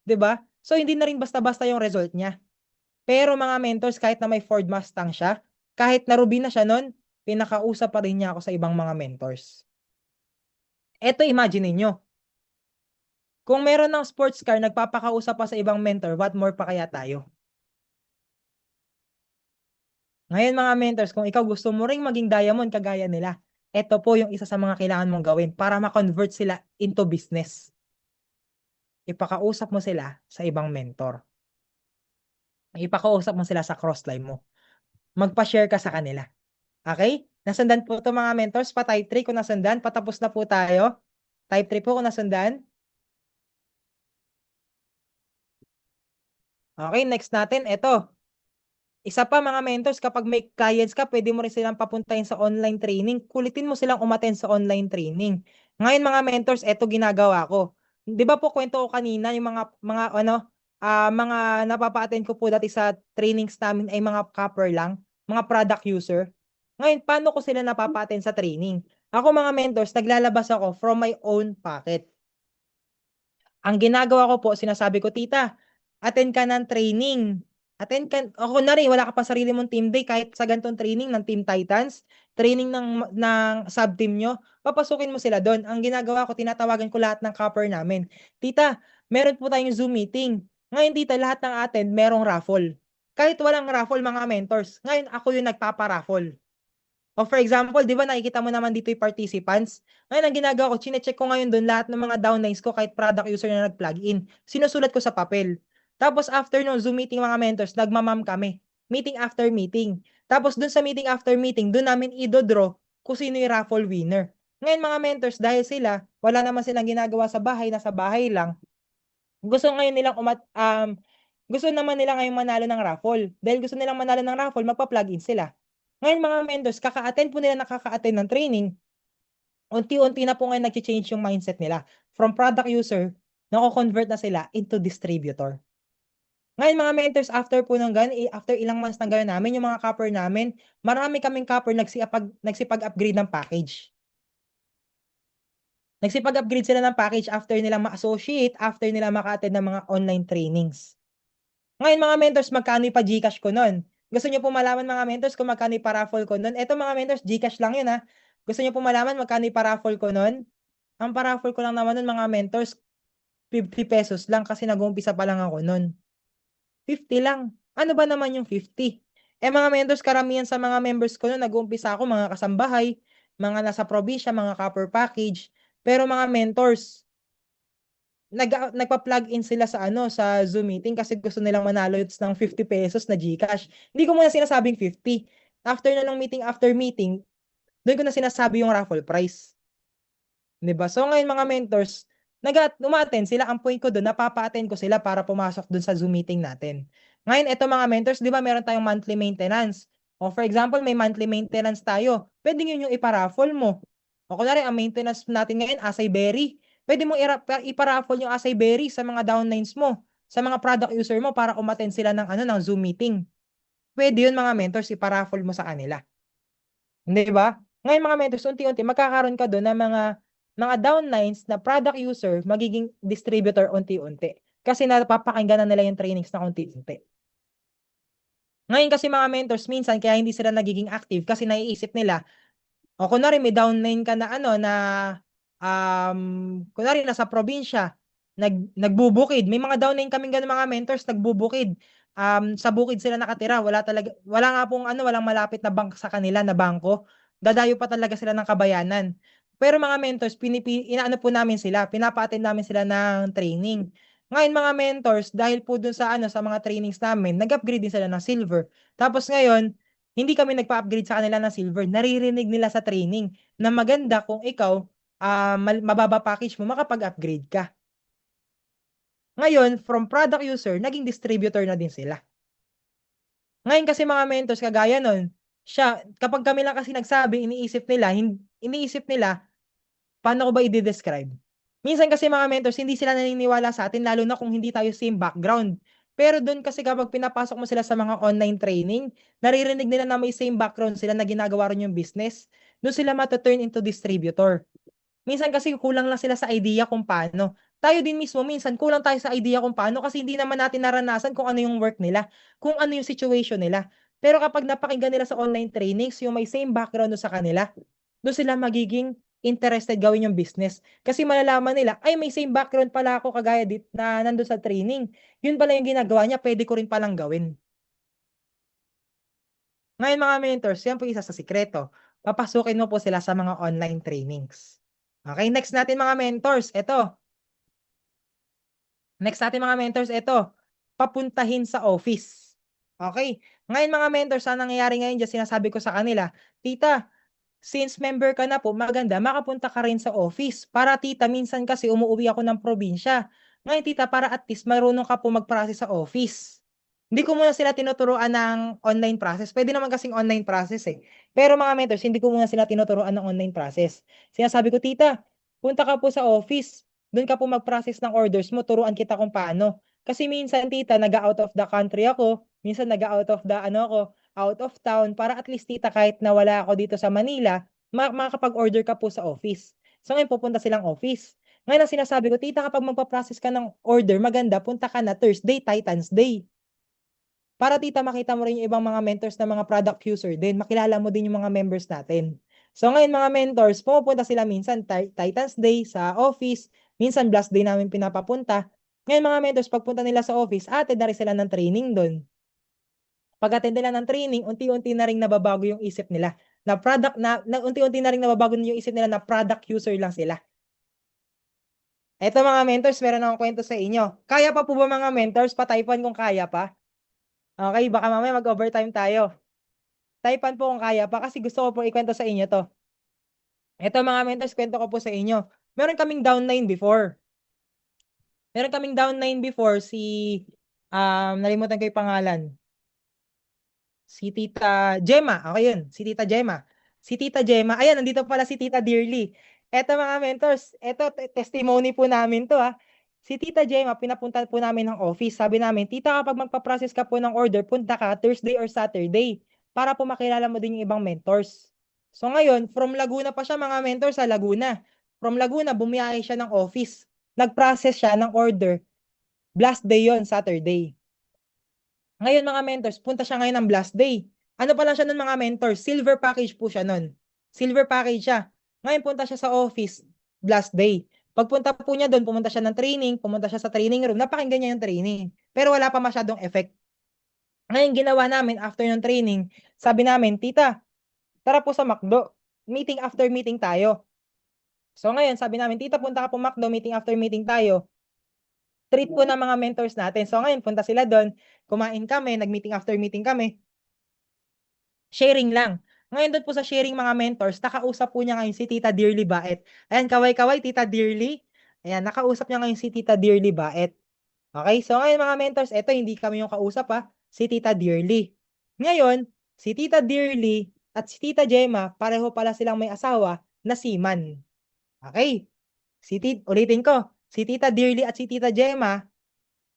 'Di ba? So hindi na rin basta-basta yung result niya. Pero mga mentors, kahit na may Ford Mustang siya, kahit na Ruby na siya noon, pinakausap pa rin niya ako sa ibang mga mentors. Eto, imagine niyo. Kung meron ng sports car, nagpapakausap pa sa ibang mentor, what more pa kaya tayo? Ngayon mga mentors, kung ikaw gusto mo ring maging diamond kagaya nila, ito po yung isa sa mga kailangan mong gawin para ma-convert sila into business. Ipakausap mo sila sa ibang mentor. Ipakausap mo sila sa crossline mo. Magpa-share ka sa kanila. Okay? Nasundan po ito mga mentors, pa type 3 kung nasundan, patapos na po tayo. Type 3 po kung nasundan. Okay, next natin, ito. Isa pa mga mentors, kapag may clients ka, pwede mo rin silang papuntahin sa online training. Kulitin mo silang umattend sa online training. Ngayon mga mentors, eto ginagawa ko. 'Di ba po kwento ko kanina yung mga napapa-attend ko po dati sa trainings namin ay mga copper lang, mga product user. Ngayon, paano ko sila napapa-attend sa training? Ako mga mentors, naglalabas ako from my own pocket. Ang ginagawa ko po, sinasabi ko, tita, attend ka ng training. Attend ka, ako na rin, wala ka pa sarili mong team day, kahit sa ganitong training ng Team Titans, training ng sub-team nyo, papasukin mo sila doon. Ang ginagawa ko, tinatawagan ko lahat ng copper namin. Tita, meron po tayong Zoom meeting. Ngayon, tita, lahat ng attend, merong raffle. Kahit walang raffle, mga mentors, ngayon ako yung nagpapa-raffle. O for example, di ba nakikita mo naman dito yung participants? Ngayon, ang ginagawa ko, chinecheck ko ngayon doon lahat ng mga downlines ko kahit product user na nag-plug in. Sinusulat ko sa papel. Tapos after no Zoom meeting mga mentors, nagmamam kami. Meeting after meeting. Tapos doon sa meeting after meeting, doon namin idodraw kung sino yung raffle winner. Ngayon mga mentors, dahil sila, wala naman silang ginagawa sa bahay, nasa bahay lang. Gusto ngayon nilang gusto naman nila ngayong manalo ng raffle. Dahil gusto nilang manalo ng raffle, magpa-plug in sila. Ngayon mga mentors, kaka-attend po nila nakaka-attend ng training, unti-unti na po ngayon nag-change yung mindset nila. From product user, nako-convert na sila into distributor. Ngayon mga mentors, after po ng after ilang months ng gano'n namin, yung mga copper namin, marami kaming copper nagsipag-upgrade ng package. Nagsipag-upgrade sila ng package after nila ma-associate, after nila maka-attend ng mga online trainings. Ngayon mga mentors, magkano yung pa-Gcash ko nun? Gusto niyo po malaman mga mentors kung magkano yung pa-raffle ko nun? Eto mga mentors, Gcash lang yun ha. Gusto niyo po malaman magkano yung pa-raffle ko nun? Ang pa-raffle ko lang naman nun mga mentors, 50 pesos lang kasi nag-uumpisa pa lang ako nun. 50 lang. Ano ba naman yung 50? Eh mga mentors, karamihan sa mga members ko nun, nag-uumpisa ako mga kasambahay, mga nasa probinsya, mga copper package. Pero mga mentors, nagpa-plug in sila sa sa Zoom meeting kasi gusto nilang manalo ng 50 pesos na GCash. Hindi ko muna sinasabing 50. After na ng meeting after meeting, doon ko na sinasabi yung raffle price. 'Di ba? So ngayon mga mentors, uma-attend sila. Ang point ko doon, napapa-attend ko sila para pumasok doon sa Zoom meeting natin. Ngayon, eto mga mentors, 'di ba meron tayong monthly maintenance? O for example, may monthly maintenance tayo. Pwede yun yung iparaffle mo. O kunwari, ang maintenance natin ngayon, Acai Berry. Pwede mong iparaffle yung Acai Berry sa mga downlines mo, sa mga product user mo para umattend sila ng Zoom meeting. Pwede yun mga mentors, iparaffle mo sa kanila. Hindi ba? Ngayon mga mentors, unti-unti magkakaroon ka doon ng mga downlines na product user magiging distributor unti-unti. Kasi napapakinggan na nila yung trainings na unti-unti. Ngayon kasi mga mentors, minsan kaya hindi sila nagiging active kasi naiisip nila, o kunwari may downline ka na kunwari nasa probinsya, nagbubukid. May mga downline kaming ganun mga mentors, nagbubukid. Sa bukid sila nakatira, wala nga pong walang malapit na bank sa kanila na bangko. Dadayo pa talaga sila ng kabayanan. Pero mga mentors, inaano po namin sila, pinapa-attend namin sila ng training. Ngayon mga mentors, dahil po dun sa mga trainings namin, nag-upgrade din sila ng silver. Tapos ngayon, hindi kami nagpa-upgrade sa kanila ng silver. Naririnig nila sa training na maganda kung ikaw, mababa package mo, makapag-upgrade ka. Ngayon, from product user, naging distributor na din sila. Ngayon kasi mga mentors, kagaya nun, kapag kami lang kasi nagsabi, iniisip nila, paano ko ba i-describe? Minsan kasi mga mentors, hindi sila naniniwala sa atin, lalo na kung hindi tayo same background. Pero doon kasi kapag pinapasok mo sila sa mga online training, naririnig nila na may same background sila na ginagawa rin yung business. Doon sila mataturn into distributor. Minsan kasi kulang lang sila sa idea kung paano. Tayo din mismo, minsan kulang tayo sa idea kung paano kasi hindi naman natin naranasan kung ano yung work nila, kung ano yung situation nila. Pero kapag napakinggan nila sa online trainings, yung may same background sa kanila, doon sila magiging interested gawin yung business. Kasi malalaman nila, ay may same background pala ako kagaya dit na nandun sa training. Yun pala yung ginagawa niya, pwede ko rin palang gawin. Ngayon mga mentors, yan po isa sa sikreto. Papasukin mo po sila sa mga online trainings. Okay, next natin mga mentors, ito. Next natin mga mentors, ito. Papuntahin sa office. Okay, ngayon mga mentors, ang nangyayari ngayon dyan, sinasabi ko sa kanila, tita, since member ka na po, maganda, makapunta ka rin sa office. Para tita, minsan kasi umuwi ako ng probinsya. Ngayon tita, para at least marunong ka po mag-process sa office. Hindi ko muna sila tinuturuan ng online process. Pwede naman kasing online process eh. Pero mga mentors, hindi ko muna sila tinuturuan ng online process. Sinasabi ko, tita, punta ka po sa office. Doon ka po mag-process ng orders mo. Turuan kita kung paano. Kasi minsan, tita, nag-out of the country ako. Minsan, nag-out of the ako. out of town, para at least tita kahit na wala ako dito sa Manila, makakapag-order ka po sa office. So ngayon pupunta silang office. Ngayon ang sinasabi ko, tita kapag magpa-process ka ng order, maganda, punta ka na Thursday, Titans Day. Para tita makita mo rin yung ibang mga mentors na mga product user din, makilala mo din yung mga members natin. So ngayon mga mentors, pumupunta sila minsan Titans Day sa office, minsan Blast Day namin pinapapunta. Ngayon mga mentors, pagpunta nila sa office, attend na rin sila ng training doon. Pag-attend nila ng training, unti-unti na rin nababago yung isip nila. Na product na unti-unti na rin nababago yung isip nila na product user lang sila. Eto mga mentors, meron akong kwento sa inyo. Kaya pa po ba mga mentors? Pataypan kung kaya pa. Okay, baka mamaya mag-overtime tayo. Typean po kung kaya pa kasi gusto ko po ikwento sa inyo to. Ito mga mentors, kwento ko po sa inyo. Meron kaming downline before. Si, nalimutan ko yung pangalan. Si Tita Gemma. Okay yun. Si Tita Gemma. Si Tita Gemma. Ayan, nandito pala si Tita Dearly. Eto mga mentors, eto testimony po namin to ha. Si Tita Gemma, pinapunta po namin ng office. Sabi namin, tita kapag magpa-process ka po ng order, punta ka Thursday or Saturday para po makilala mo din yung ibang mentors. So ngayon, from Laguna pa siya mga mentors sa Laguna. From Laguna, bumiyahe siya ng office. Nag-process siya ng order. Blast day yon Saturday. Ngayon mga mentors, punta siya ngayon ng Blast Day. Ano pa lang siya nun mga mentors? Silver package po siya nun. Silver package siya. Ngayon punta siya sa office, Blast Day. Pagpunta po niya doon, pumunta siya ng training, pumunta siya sa training room, napakinggan niya yung training. Pero wala pa masyadong effect. Ngayon ginawa namin after ng training, sabi namin, tita, tara po sa McDo. Meeting after meeting tayo. So ngayon, sabi namin, tita, punta ka po McDo, meeting after meeting tayo. Treat po ng mga mentors natin. So ngayon, punta sila doon, kumain kami, nag-meeting after meeting kami. Sharing lang. Ngayon doon po sa sharing mga mentors, nakausap po niya ngayon si Tita Dearly Baet. Ayan, kaway-kaway, Tita Dearly. Ayan, nakausap niya ngayon si Tita Dearly Baet. Okay, so ngayon mga mentors, eto hindi kami yung kausap ha, si Tita Dearly. Ngayon, si Tita Dearly at si Tita Gemma, pareho pala silang may asawa na seaman. Okay, ulitin ko, si Tita Dearly at si Tita Gemma,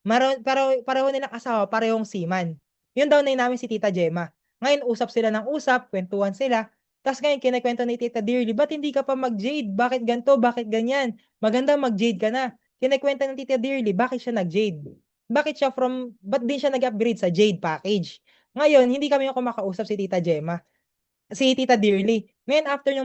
pareho nilang asawa, parehong seaman. Yun daw na namin si Tita Gemma. Ngayon, usap sila ng usap, kwentuhan sila. Tapos ngayon, kinikwento ni Tita Dearly, ba't hindi ka pa mag-jade? Bakit ganito? Bakit ganyan? Maganda mag-jade ka na. Kinikwento ng Tita Dearly, bakit siya nag-jade? Ba't din siya nag-upgrade sa jade package? Ngayon, hindi kami yung kumakausap si Tita Gemma. Si Tita Dearly. Ngayon, after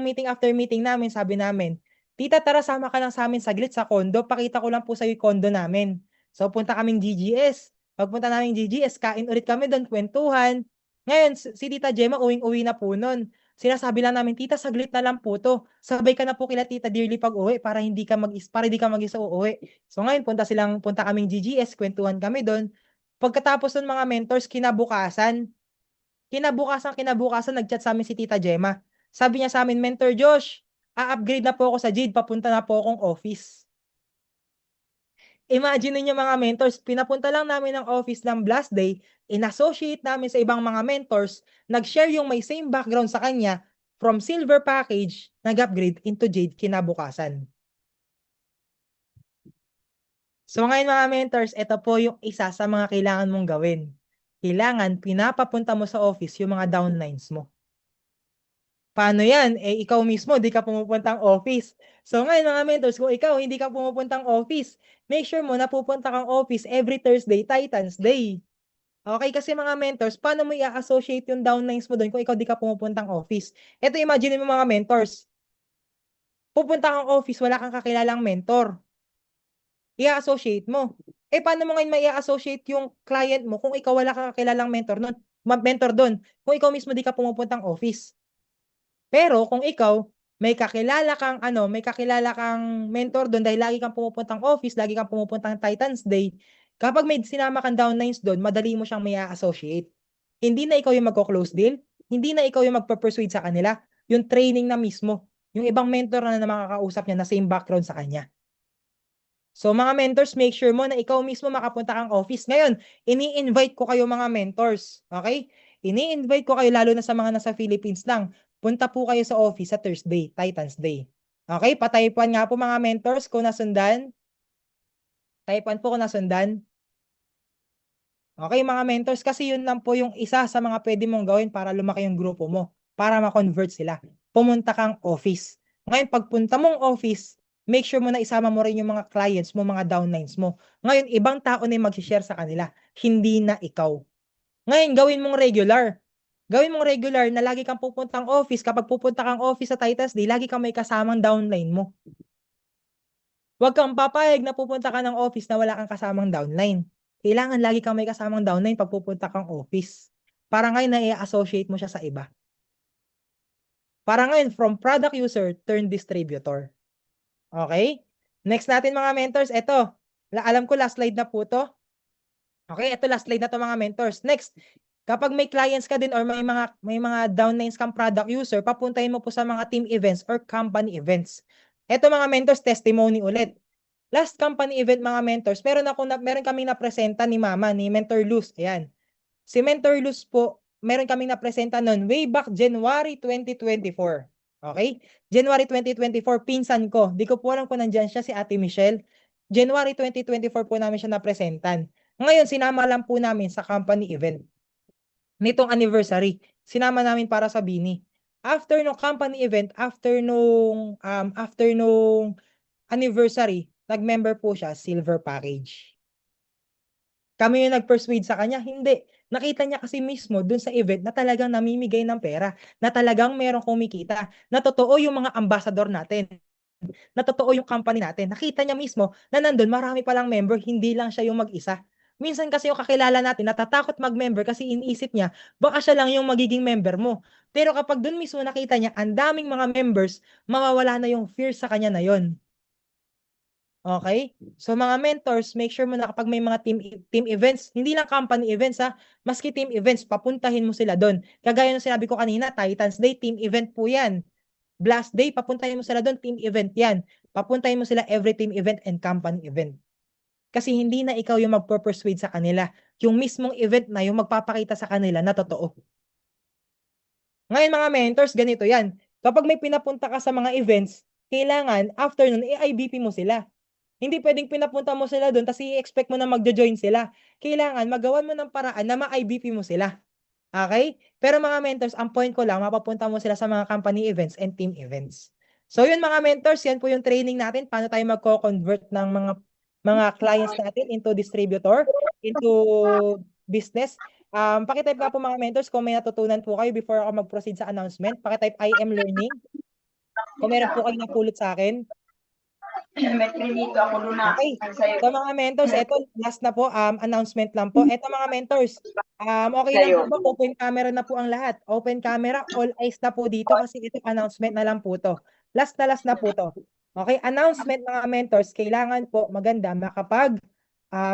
meeting namin, sabi namin, tita, tara sama ka lang sa amin saglit sa condo. Pakita ko lang po sa yung condo namin. So, punta kaming GGS. Pagpunta namin GGS, kain ulit kami doon, kwentuhan. Ngayon, si Tita Gemma, uwing-uwi na po nun. Sinasabi lang namin, tita, saglit na lang po to. Sabay ka na po kila Tita Dearly pag uwi para hindi ka mag-isa uuwi. So ngayon, punta kaming GGS, kwentuhan kami doon. Pagkatapos ng mga mentors, kinabukasan, nag-chat sa amin si Tita Gemma. Sabi niya sa amin, Mentor Josh, a-upgrade na po ako sa Jade, papunta na po akong office. Imagine niyo mga mentors, pinapunta lang namin ng office ng Blast Day, in-associate namin sa ibang mga mentors, nag-share yung may same background sa kanya, from silver package, nag-upgrade into Jade kinabukasan. So ngayon mga mentors, ito po yung isa sa mga kailangan mong gawin. Kailangan pinapapunta mo sa office yung mga downlines mo. Paano yan? Eh, ikaw mismo, di ka pumupuntang office. So ngayon mga mentors, kung ikaw hindi ka pumupuntang office, make sure mo na pupunta kang office every Thursday, Titans Day. Okay, kasi mga mentors, paano mo i-associate yung downlines mo doon kung ikaw di ka pumupuntang office? Ito, imagine mo mga mentors. Pupunta kang office, wala kang kakilalang mentor. I-associate mo. Eh, paano mo ngayon mai-associate yung client mo kung ikaw wala kang kakilalang mentor doon? Kung ikaw mismo di ka pumupuntang office. Pero kung ikaw may kakilala kang mentor doon dahil lagi kang pumupuntang office, lagi kang pumupuntang Titans Day, kapag may sinama kang downlines doon, madali mo siyang associate. Hindi na ikaw yung magko-close deal, hindi na ikaw yung magpa-persuade sa kanila, yung training na mismo, yung ibang mentor na makakausap niya na same background sa kanya. So mga mentors, make sure mo na ikaw mismo makapunta kang office. Ngayon, ini-invite ko kayo mga mentors, okay? Ini-invite ko kayo lalo na sa mga nasa Philippines lang. Punta po kayo sa office sa Thursday, Titans Day. Okay, pataypan nga po mga mentors kung nasundan. Taypan po kung nasundan. Okay, mga mentors, kasi yun lang po yung isa sa mga pwede mong gawin para lumaki yung grupo mo, para ma-convert sila. Pumunta kang office. Ngayon, pagpunta mong office, make sure mo na isama mo rin yung mga clients mo, mga downlines mo. Ngayon, ibang tao na yung mag-share sa kanila, hindi na ikaw. Ngayon, gawin mong regular. Gawin mong regular na lagi kang pupuntang office. Kapag pupunta kang office sa Titus Day, lagi kang may kasamang downline mo. Huwag kang papayag na pupunta ka ng office na wala kang kasamang downline. Kailangan lagi kang may kasamang downline pag pupunta kang office. Para ngayon na i-associate mo siya sa iba. Para ngayon, from product user, turn distributor. Okay? Next natin mga mentors, ito. Alam ko last slide na po to. Okay, ito last slide na to mga mentors. Next, kapag may clients ka din or may mga downlines kang product user, papuntahin mo po sa mga team events or company events. Ito mga mentors, testimony ulit. Last company event mga mentors, meron kaming napresenta ni Mama, ni Mentor Luz. Ayan. Si Mentor Luz po, meron kaming napresenta noon way back January 2024. Okay? January 2024, pinsan ko. Di ko po alam kung nandyan siya, si Ate Michelle. January 2024 po namin siya napresentan. Ngayon, sinama lang po namin sa company event. Nitong anniversary, sinama namin para sa Bini. After nung company event, after nung anniversary, nag-member po siya, silver package. Kami yung nag-persuade sa kanya, hindi. Nakita niya kasi mismo dun sa event na talagang namimigay ng pera, na talagang merong kumikita, na totoo yung mga ambassador natin, na totoo yung company natin. Nakita niya mismo na nandun marami palang member, hindi lang siya yung mag-isa. Minsan kasi yung kakilala natin, natatakot mag-member kasi iniisip niya, baka siya lang yung magiging member mo. Pero kapag dun mismo nakita niya, ang daming mga members, mawawala na yung fear sa kanya na yon. Okay? So mga mentors, make sure mo na kapag may mga team events, hindi lang company events ha, maski team events, papuntahin mo sila doon. Kagaya ng sinabi ko kanina, Titans Day, team event po yan. Blast Day, papuntahin mo sila doon, team event yan. Papuntahin mo sila every team event and company event. Kasi hindi na ikaw yung magpo-persuade sa kanila. Yung mismong event na yung magpapakita sa kanila na totoo. Ngayon mga mentors, ganito yan. Kapag may pinapunta ka sa mga events, kailangan after nun, i-IBP mo sila. Hindi pwedeng pinapunta mo sila doon tapos i-expect mo na magjo-join sila. Kailangan magawan mo ng paraan na ma-IBP mo sila. Okay? Pero mga mentors, ang point ko lang, mapapunta mo sila sa mga company events and team events. So yun mga mentors, yan po yung training natin, paano tayo magko-convert ng mga clients natin into distributor, into business. Pakitype nga po mga mentors kung may natutunan po kayo before ako mag-proceed sa announcement. Pakitype I am learning. Kung meron po kayo napulot sa akin. May prinito ako luna. Okay. So mga mentors, eto last na po, announcement lang po. Eto mga mentors, okay lang po ba? Open camera na po ang lahat. Open camera, all eyes na po dito kasi ito announcement na lang po to. Last na po to. Okay, announcement mga mentors, kailangan po maganda makapag,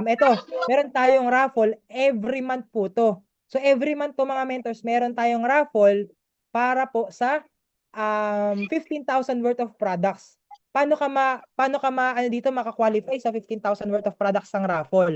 eto, meron tayong raffle every month po to. So every month po mga mentors, meron tayong raffle para po sa 15,000 worth of products. Paano ka ano dito maka-qualify sa 15,000 worth of products ng raffle?